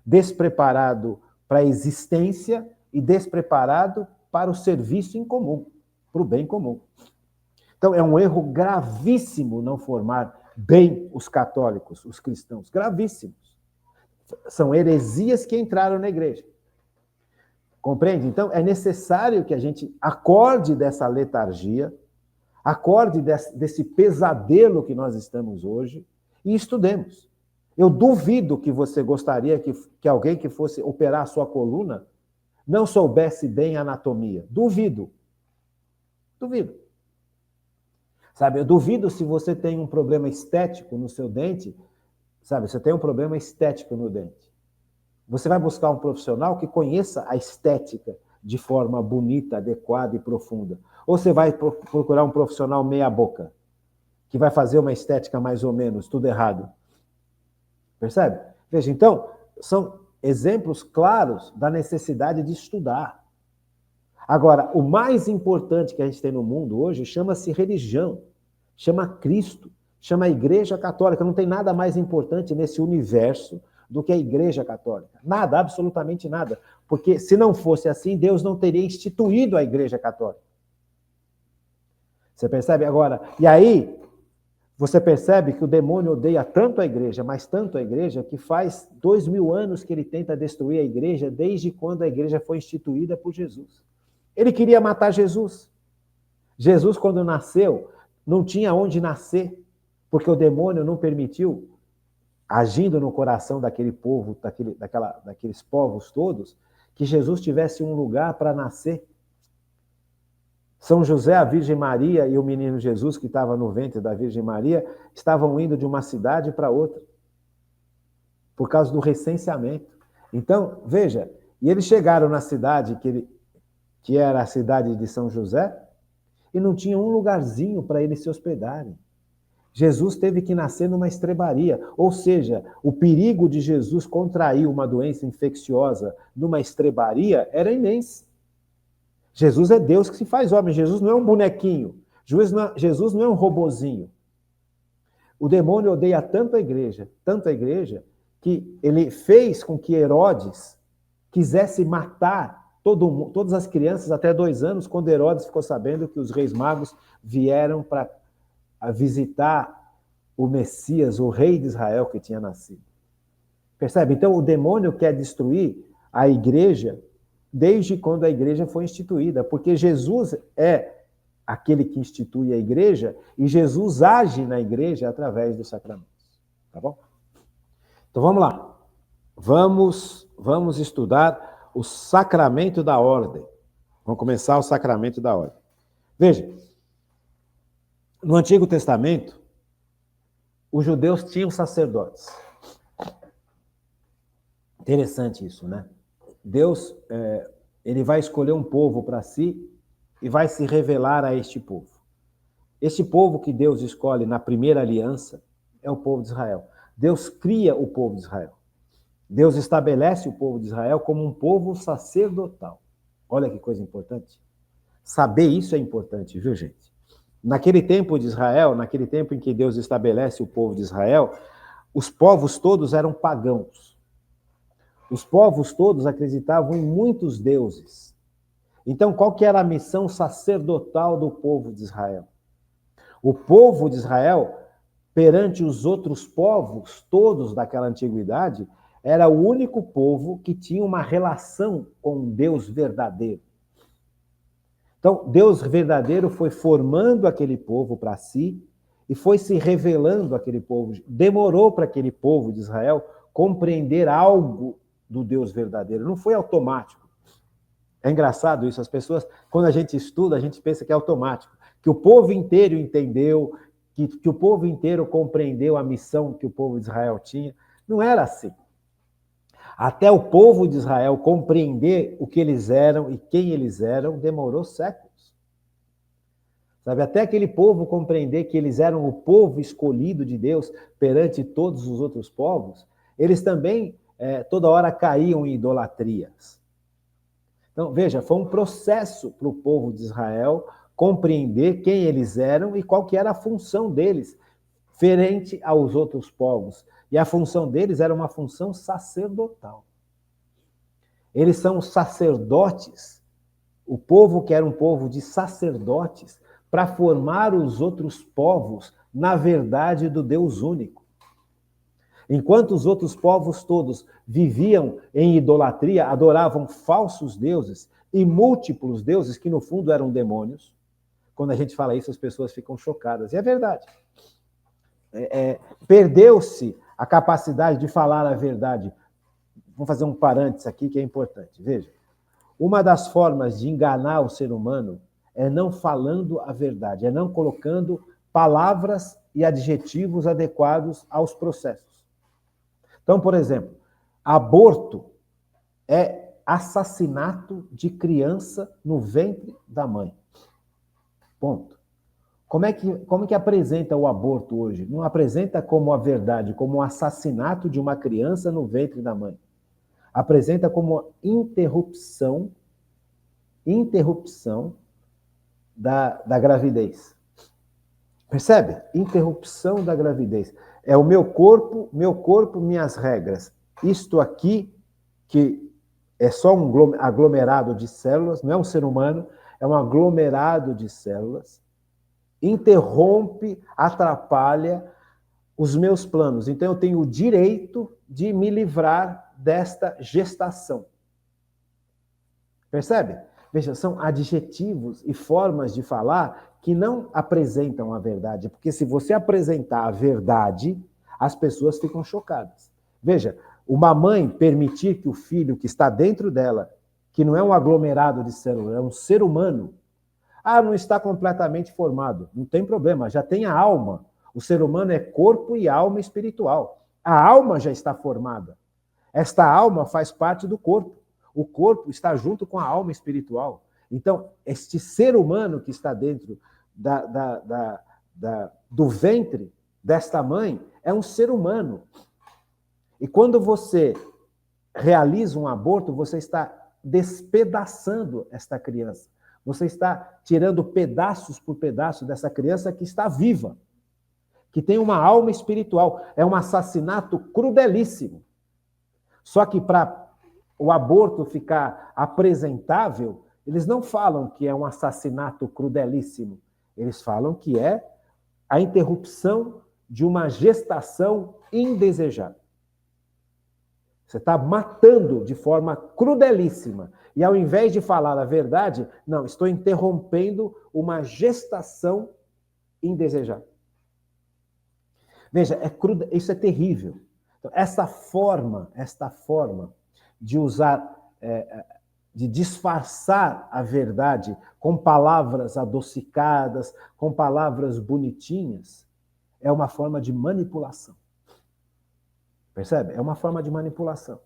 despreparado para a existência e despreparado para o serviço em comum, para o bem comum. Então, é um erro gravíssimo não formar bem os católicos, os cristãos, gravíssimos. São heresias que entraram na igreja. Compreende? Então, é necessário que a gente acorde dessa letargia, acorde desse pesadelo que nós estamos hoje e estudemos. Eu duvido que você gostaria que alguém que fosse operar a sua coluna não soubesse bem anatomia. Duvido. Duvido. Sabe, eu duvido se você tem um problema estético no seu dente. Sabe, você tem um problema estético no dente. Você vai buscar um profissional que conheça a estética de forma bonita, adequada e profunda. Ou você vai procurar um profissional meia-boca, que vai fazer uma estética mais ou menos, tudo errado. Percebe? Veja, então, são exemplos claros da necessidade de estudar. Agora, o mais importante que a gente tem no mundo hoje chama-se religião, chama Cristo. Chama a Igreja Católica. Não tem nada mais importante nesse universo do que a Igreja Católica. Nada, absolutamente nada. Porque se não fosse assim, Deus não teria instituído a Igreja Católica. Você percebe agora? E aí, você percebe que o demônio odeia tanto a Igreja, mas tanto a Igreja, que faz 2000 anos que ele tenta destruir a Igreja, desde quando a Igreja foi instituída por Jesus. Ele queria matar Jesus. Jesus, quando nasceu, não tinha onde nascer, porque o demônio não permitiu, agindo no coração daquele povo, daqueles povos todos, que Jesus tivesse um lugar para nascer. São José, a Virgem Maria e o menino Jesus, que estava no ventre da Virgem Maria, estavam indo de uma cidade para outra, por causa do recenseamento. Então, veja, e eles chegaram na cidade que era a cidade de São José, e não tinha um lugarzinho para eles se hospedarem. Jesus teve que nascer numa estrebaria, ou seja, o perigo de Jesus contrair uma doença infecciosa numa estrebaria era imenso. Jesus é Deus que se faz homem, Jesus não é um bonequinho, Jesus não é um robozinho. O demônio odeia tanto a igreja, que ele fez com que Herodes quisesse matar todas as crianças até 2 anos, quando Herodes ficou sabendo que os reis magos vieram para visitar o Messias, o rei de Israel que tinha nascido. Percebe? Então, o demônio quer destruir a igreja desde quando a igreja foi instituída, porque Jesus é aquele que institui a igreja e Jesus age na igreja através dos sacramentos. Tá bom? Então, vamos lá. Vamos estudar o sacramento da ordem. Vamos começar o sacramento da ordem. Veja, no Antigo Testamento, os judeus tinham sacerdotes. Interessante isso, né? Deus, ele vai escolher um povo para si e vai se revelar a este povo. Este povo que Deus escolhe na primeira aliança é o povo de Israel. Deus cria o povo de Israel. Deus estabelece o povo de Israel como um povo sacerdotal. Olha que coisa importante. Saber isso é importante, viu, gente? Naquele tempo de Israel, naquele tempo em que Deus estabelece o povo de Israel, os povos todos eram pagãos. Os povos todos acreditavam em muitos deuses. Então, qual que era a missão sacerdotal do povo de Israel? O povo de Israel, perante os outros povos, todos daquela antiguidade, era o único povo que tinha uma relação com Deus verdadeiro. Então, Deus verdadeiro foi formando aquele povo para si e foi se revelando àquele povo. Demorou para aquele povo de Israel compreender algo do Deus verdadeiro. Não foi automático. É engraçado isso. As pessoas, quando a gente estuda, a gente pensa que é automático. Que o povo inteiro entendeu, que o povo inteiro compreendeu a missão que o povo de Israel tinha. Não era assim. Até o povo de Israel compreender o que eles eram e quem eles eram, demorou séculos. Sabe, até aquele povo compreender que eles eram o povo escolhido de Deus perante todos os outros povos, eles também toda hora caíam em idolatrias. Então, veja, foi um processo para o povo de Israel compreender quem eles eram e qual que era a função deles frente aos outros povos. E a função deles era uma função sacerdotal. Eles são sacerdotes, o povo que era um povo de sacerdotes, para formar os outros povos na verdade do Deus único. Enquanto os outros povos todos viviam em idolatria, adoravam falsos deuses e múltiplos deuses, que no fundo eram demônios. Quando a gente fala isso, as pessoas ficam chocadas. E é verdade. Perdeu-se a capacidade de falar a verdade. Vamos fazer um parênteses aqui que é importante. Veja, uma das formas de enganar o ser humano é não falando a verdade, é não colocando palavras e adjetivos adequados aos processos. Então, por exemplo, aborto é assassinato de criança no ventre da mãe. Ponto. Como que apresenta o aborto hoje? Não apresenta como a verdade, como um assassinato de uma criança no ventre da mãe. Apresenta como interrupção da gravidez. Percebe? Interrupção da gravidez. É o meu corpo, minhas regras. Isto aqui, que é só um aglomerado de células, não é um ser humano, é um aglomerado de células, interrompe, atrapalha os meus planos. Então, eu tenho o direito de me livrar desta gestação. Percebe? Veja, são adjetivos e formas de falar que não apresentam a verdade, porque se você apresentar a verdade, as pessoas ficam chocadas. Veja, uma mãe permitir que o filho que está dentro dela, que não é um aglomerado de células, é um ser humano, não está completamente formado. Não tem problema, já tem a alma. O ser humano é corpo e alma espiritual. A alma já está formada. Esta alma faz parte do corpo. O corpo está junto com a alma espiritual. Então, este ser humano que está dentro do ventre desta mãe é um ser humano. E quando você realiza um aborto, você está despedaçando esta criança. Você está tirando pedaços por pedaço dessa criança que está viva, que tem uma alma espiritual. É um assassinato crudelíssimo. Só que para o aborto ficar apresentável, eles não falam que é um assassinato crudelíssimo. Eles falam que é a interrupção de uma gestação indesejada. Você está matando de forma crudelíssima. E ao invés de falar a verdade, não, estou interrompendo uma gestação indesejada. Veja, isso é terrível. Então, esta forma de usar, de disfarçar a verdade com palavras adocicadas, com palavras bonitinhas, é uma forma de manipulação. Percebe? É uma forma de manipulação.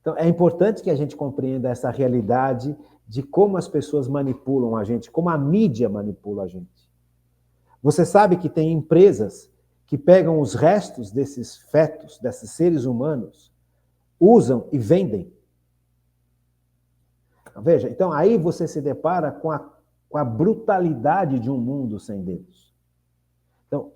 Então, é importante que a gente compreenda essa realidade de como as pessoas manipulam a gente, como a mídia manipula a gente. Você sabe que tem empresas que pegam os restos desses fetos, desses seres humanos, usam e vendem. Veja, então aí você se depara com a brutalidade de um mundo sem Deus. Então,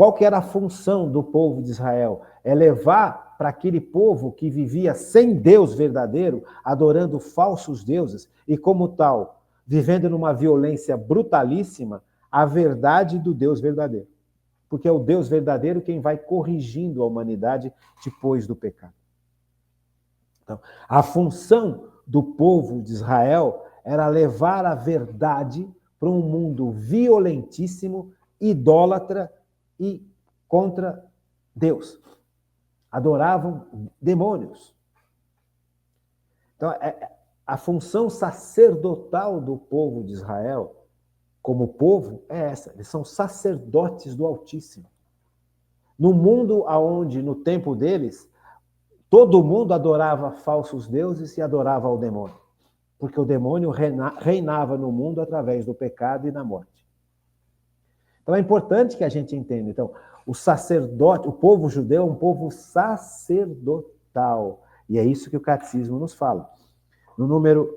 Qual que era a função do povo de Israel? É levar para aquele povo que vivia sem Deus verdadeiro, adorando falsos deuses, e como tal, vivendo numa violência brutalíssima, a verdade do Deus verdadeiro. Porque é o Deus verdadeiro quem vai corrigindo a humanidade depois do pecado. Então, a função do povo de Israel era levar a verdade para um mundo violentíssimo, idólatra e contra Deus. Adoravam demônios. Então, a função sacerdotal do povo de Israel, como povo, é essa. Eles são sacerdotes do Altíssimo. No mundo onde, no tempo deles, todo mundo adorava falsos deuses e adorava ao demônio. Porque o demônio reinava no mundo através do pecado e da morte. Então é importante que a gente entenda. Então, o sacerdote, o povo judeu é um povo sacerdotal. E é isso que o catecismo nos fala. No número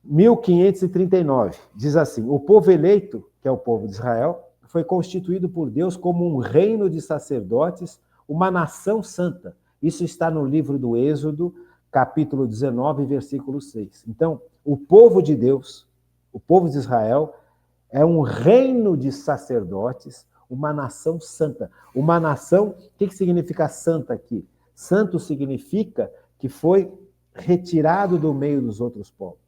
1539, diz assim: o povo eleito, que é o povo de Israel, foi constituído por Deus como um reino de sacerdotes, uma nação santa. Isso está no livro do Êxodo, capítulo 19, versículo 6. Então, o povo de Deus, o povo de Israel, é um reino de sacerdotes, uma nação santa. Uma nação, o que significa santa aqui? Santo significa que foi retirado do meio dos outros povos.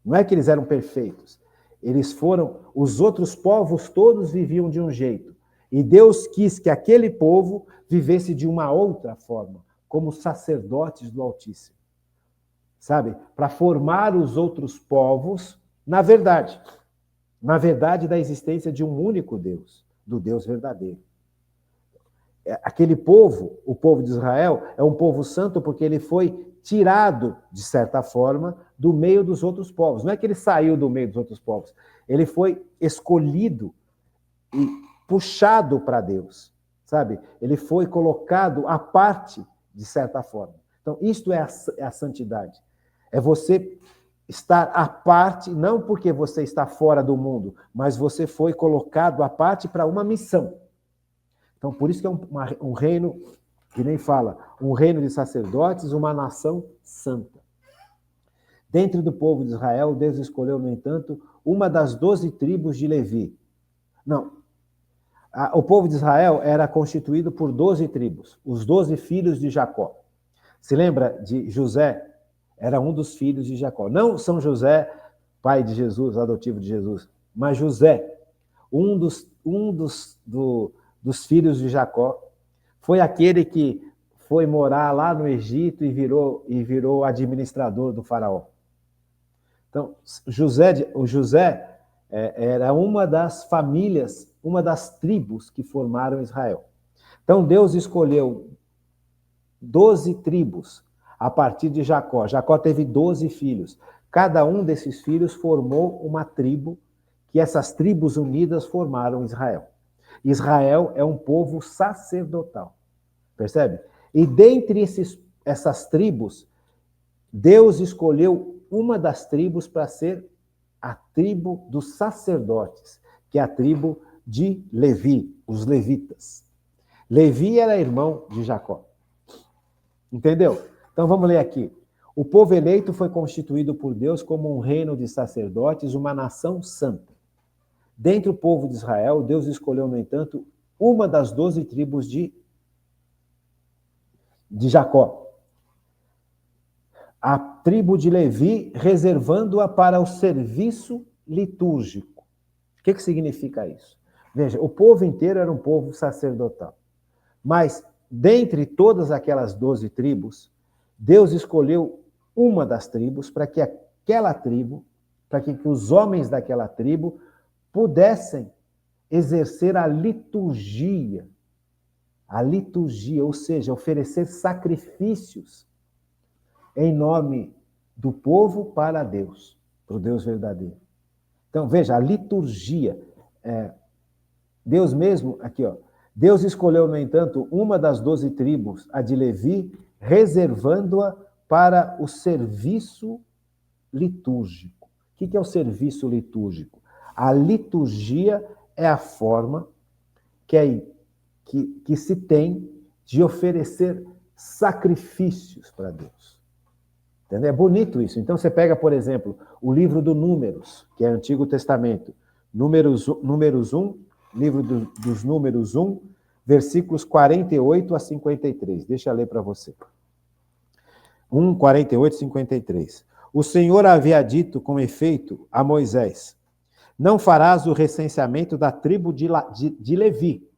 Não é que eles eram perfeitos. Eles foram, os outros povos todos viviam de um jeito. E Deus quis que aquele povo vivesse de uma outra forma, como sacerdotes do Altíssimo. Sabe? Para formar os outros povos na verdade da existência de um único Deus, do Deus verdadeiro. Aquele povo, o povo de Israel, é um povo santo porque ele foi tirado, de certa forma, do meio dos outros povos. Não é que ele saiu do meio dos outros povos, ele foi escolhido e puxado para Deus, sabe? Ele foi colocado à parte, de certa forma. Então, isto é a santidade. É você estar à parte, não porque você está fora do mundo, mas você foi colocado à parte para uma missão. Então, por isso que é um reino, que nem fala, um reino de sacerdotes, uma nação santa. Dentro do povo de Israel, Deus escolheu, no entanto, uma das 12 tribos de Levi. Não. O povo de Israel era constituído por 12 tribos, os 12 filhos de Jacó. Se lembra de José? Era um dos filhos de Jacó. Não São José, pai de Jesus, adotivo de Jesus, mas José, um dos filhos de Jacó, foi aquele que foi morar lá no Egito e virou administrador do faraó. Então, o José era uma das famílias, uma das tribos que formaram Israel. Então, Deus escolheu 12 tribos a partir de Jacó. Jacó teve 12 filhos. Cada um desses filhos formou uma tribo, que essas tribos unidas formaram Israel. Israel é um povo sacerdotal. Percebe? E dentre essas tribos, Deus escolheu uma das tribos para ser a tribo dos sacerdotes, que é a tribo de Levi, os levitas. Levi era irmão de Jacó. Entendeu? Então vamos ler aqui. O povo eleito foi constituído por Deus como um reino de sacerdotes, uma nação santa. Dentre o povo de Israel, Deus escolheu, no entanto, uma das 12 tribos de Jacó. A tribo de Levi, reservando-a para o serviço litúrgico. O que significa isso? Veja, o povo inteiro era um povo sacerdotal. Mas, dentre todas aquelas 12 tribos, Deus escolheu uma das tribos para que aquela tribo, para que os homens daquela tribo pudessem exercer a liturgia, ou seja, oferecer sacrifícios em nome do povo para Deus, para o Deus verdadeiro. Então, veja, a liturgia, Deus mesmo, aqui, ó, Deus escolheu, no entanto, uma das 12 tribos, a de Levi, reservando-a para o serviço litúrgico. O que é o serviço litúrgico? A liturgia é a forma que se tem de oferecer sacrifícios para Deus. Entendeu? É bonito isso. Então você pega, por exemplo, o livro do Números, que é o Antigo Testamento. Números 1, livro dos Números 1, versículos 48 a 53. Deixa eu ler para você. 1, 48 e 53. O Senhor havia dito com efeito a Moisés: não farás o recenseamento da tribo de Levi,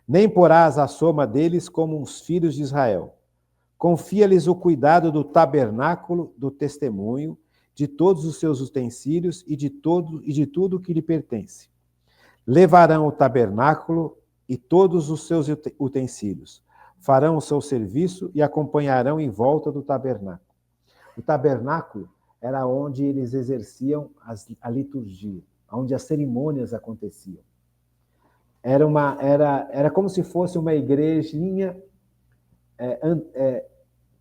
nem porás a soma deles como os filhos de Israel. Confia-lhes o cuidado do tabernáculo do testemunho, de todos os seus utensílios e de tudo que lhe pertence. Levarão o tabernáculo e todos os seus utensílios. Farão o seu serviço e acompanharão em volta do tabernáculo. O tabernáculo era onde eles exerciam a liturgia, onde as cerimônias aconteciam. Era como se fosse uma igrejinha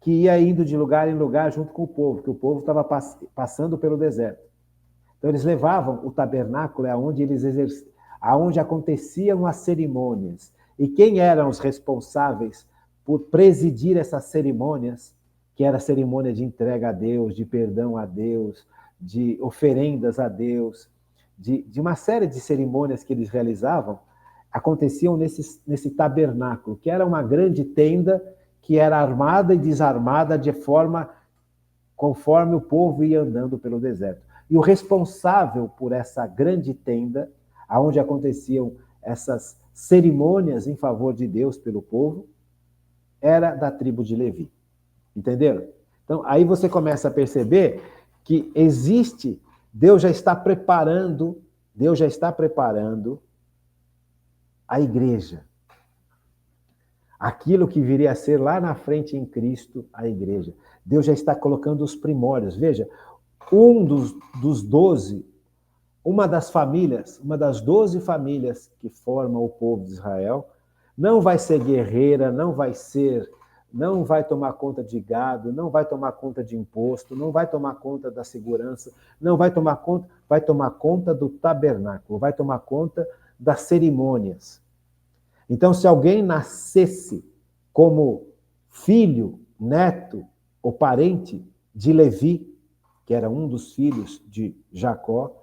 que ia indo de lugar em lugar junto com o povo, porque o povo estava passando pelo deserto. Então eles levavam o tabernáculo aonde aconteciam as cerimônias. E quem eram os responsáveis por presidir essas cerimônias, que era a cerimônia de entrega a Deus, de perdão a Deus, de oferendas a Deus, de uma série de cerimônias que eles realizavam, aconteciam nesse tabernáculo, que era uma grande tenda que era armada e desarmada de forma conforme o povo ia andando pelo deserto. E o responsável por essa grande tenda, onde aconteciam essas cerimônias em favor de Deus pelo povo, era da tribo de Levi. Entenderam? Então, aí você começa a perceber que Deus já está preparando a igreja. Aquilo que viria a ser lá na frente em Cristo, a igreja. Deus já está colocando os primórdios. Veja, dos 12, uma das 12 famílias que formam o povo de Israel, não vai ser guerreira, não vai tomar conta de gado, não vai tomar conta de imposto, não vai tomar conta da segurança, vai tomar conta do tabernáculo, vai tomar conta das cerimônias. Então, se alguém nascesse como filho, neto ou parente de Levi, que era um dos filhos de Jacó,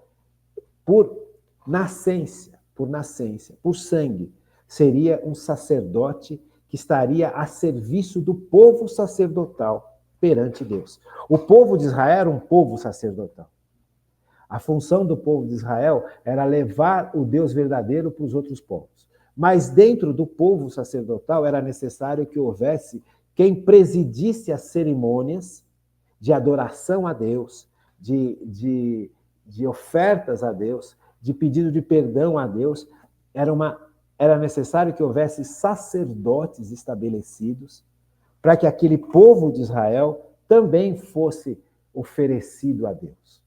por nascência, por sangue, seria um sacerdote que estaria a serviço do povo sacerdotal perante Deus. O povo de Israel era um povo sacerdotal. A função do povo de Israel era levar o Deus verdadeiro para os outros povos. Mas dentro do povo sacerdotal era necessário que houvesse quem presidisse as cerimônias de adoração a Deus, de ofertas a Deus, de pedido de perdão a Deus. Era necessário que houvesse sacerdotes estabelecidos para que aquele povo de Israel também fosse oferecido a Deus.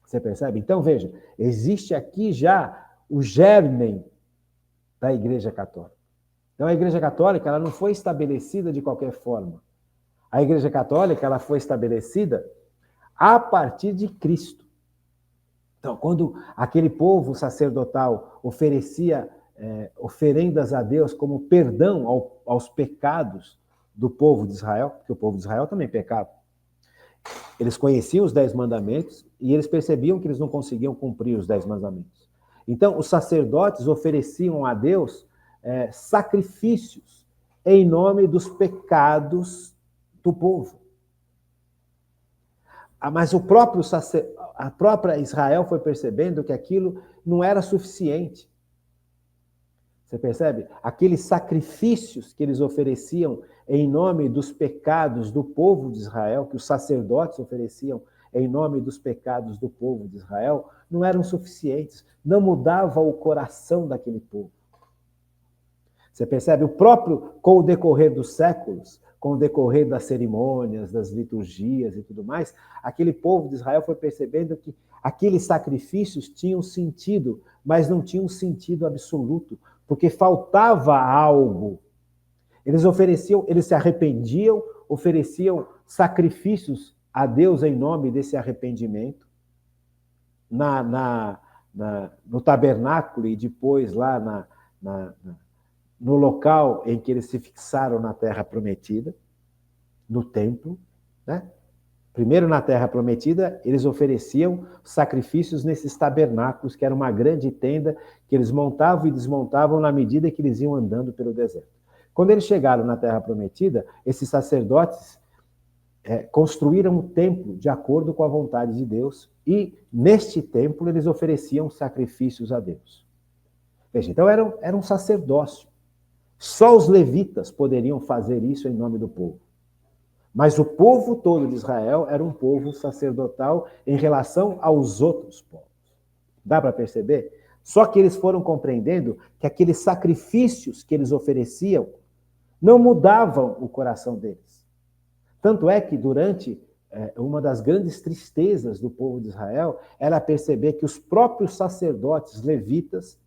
Você percebe? Então, veja, existe aqui já o germen da Igreja Católica. Então, a Igreja Católica ela não foi estabelecida de qualquer forma. A Igreja Católica ela foi estabelecida a partir de Cristo. Então, quando aquele povo sacerdotal oferecia oferendas a Deus como perdão aos pecados do povo de Israel, porque o povo de Israel também pecava. Eles conheciam os 10 mandamentos e eles percebiam que eles não conseguiam cumprir os 10 mandamentos. Então, os sacerdotes ofereciam a Deus sacrifícios em nome dos pecados do povo. Mas a própria Israel foi percebendo que aquilo não era suficiente. Você percebe? Aqueles sacrifícios que eles ofereciam em nome dos pecados do povo de Israel, que os sacerdotes ofereciam em nome dos pecados do povo de Israel, não eram suficientes, não mudava o coração daquele povo. Você percebe? Com o decorrer dos séculos, com o decorrer das cerimônias, das liturgias e tudo mais, aquele povo de Israel foi percebendo que aqueles sacrifícios tinham sentido, mas não tinham sentido absoluto, porque faltava algo. Eles se arrependiam, ofereciam sacrifícios a Deus em nome desse arrependimento, no tabernáculo e depois lá no local em que eles se fixaram na terra prometida, no templo, né? Primeiro, na terra prometida, eles ofereciam sacrifícios nesses tabernáculos, que era uma grande tenda que eles montavam e desmontavam na medida que eles iam andando pelo deserto. Quando eles chegaram na terra prometida, esses sacerdotes construíram um templo de acordo com a vontade de Deus e, neste templo, eles ofereciam sacrifícios a Deus. Veja, então era um sacerdócio. Só os levitas poderiam fazer isso em nome do povo. Mas o povo todo de Israel era um povo sacerdotal em relação aos outros povos. Dá para perceber? Só que eles foram compreendendo que aqueles sacrifícios que eles ofereciam não mudavam o coração deles. Tanto é que durante uma das grandes tristezas do povo de Israel era perceber que os próprios sacerdotes levitas,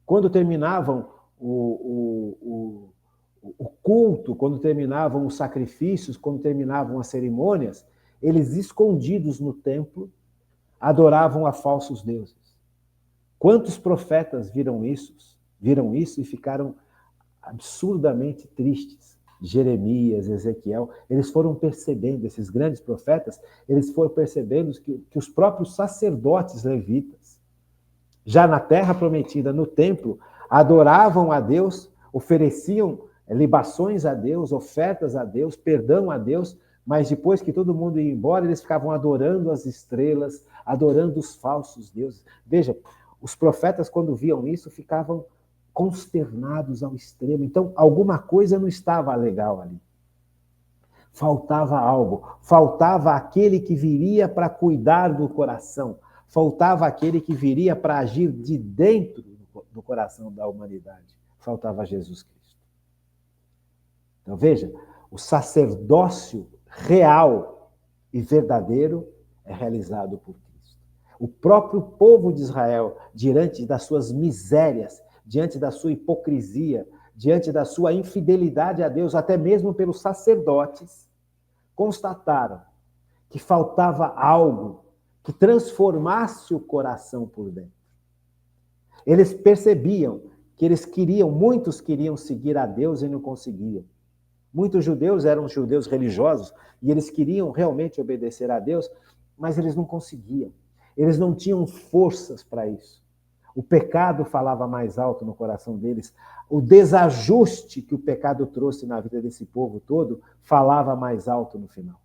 quando terminavam o culto, quando terminavam os sacrifícios, quando terminavam as cerimônias, eles, escondidos no templo, adoravam a falsos deuses. Quantos profetas viram isso e ficaram absurdamente tristes? Jeremias, Ezequiel, eles foram percebendo, esses grandes profetas, eles foram percebendo que os próprios sacerdotes levitas, já na terra prometida, no templo, adoravam a Deus, ofereciam libações a Deus, ofertas a Deus, perdão a Deus, mas depois que todo mundo ia embora, eles ficavam adorando as estrelas, adorando os falsos deuses. Veja, os profetas, quando viam isso, ficavam consternados ao extremo. Então, alguma coisa não estava legal ali. Faltava algo. Faltava aquele que viria para cuidar do coração. Faltava aquele que viria para agir de dentro do coração da humanidade. Faltava Jesus Cristo. Então, veja, o sacerdócio real e verdadeiro é realizado por Cristo. O próprio povo de Israel, diante das suas misérias, diante da sua hipocrisia, diante da sua infidelidade a Deus, até mesmo pelos sacerdotes, constataram que faltava algo que transformasse o coração por dentro. Eles percebiam que muitos queriam seguir a Deus e não conseguiam. Muitos judeus eram judeus religiosos e eles queriam realmente obedecer a Deus, mas eles não conseguiam. Eles não tinham forças para isso. O pecado falava mais alto no coração deles. O desajuste que o pecado trouxe na vida desse povo todo falava mais alto no final.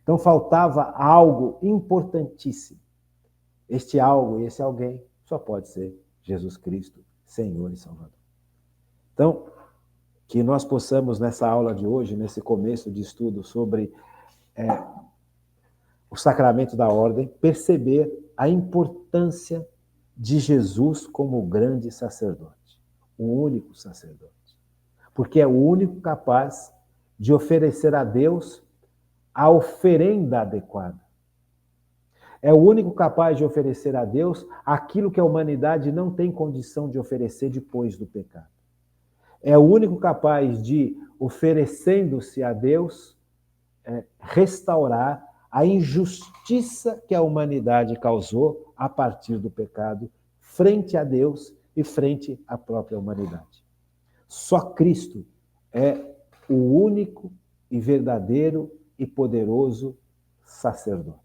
Então faltava algo importantíssimo. Este algo e esse alguém só pode ser Jesus Cristo, Senhor e Salvador. Então, que nós possamos, nessa aula de hoje, nesse começo de estudo sobre o sacramento da ordem, perceber a importância de Jesus como o grande sacerdote, o único sacerdote. Porque é o único capaz de oferecer a Deus a oferenda adequada. É o único capaz de oferecer a Deus aquilo que a humanidade não tem condição de oferecer depois do pecado. É o único capaz de, oferecendo-se a Deus, restaurar a injustiça que a humanidade causou a partir do pecado, frente a Deus e frente à própria humanidade. Só Cristo é o único e verdadeiro e poderoso sacerdote.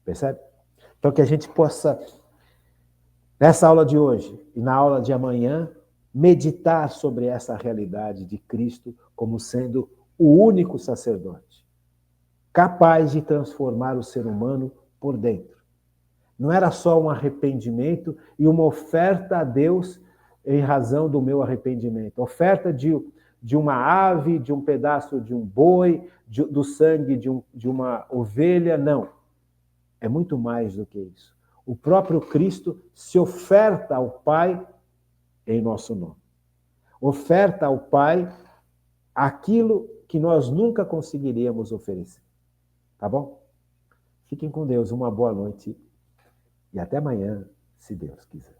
Percebe? Então, que a gente possa, nessa aula de hoje e na aula de amanhã, meditar sobre essa realidade de Cristo como sendo o único sacerdote, capaz de transformar o ser humano por dentro. Não era só um arrependimento e uma oferta a Deus em razão do meu arrependimento. Oferta de uma ave, de um pedaço de um boi, do sangue de uma ovelha, não. É muito mais do que isso. O próprio Cristo se oferta ao Pai em nosso nome. Oferta ao Pai aquilo que nós nunca conseguiríamos oferecer. Tá bom? Fiquem com Deus, uma boa noite e até amanhã, se Deus quiser.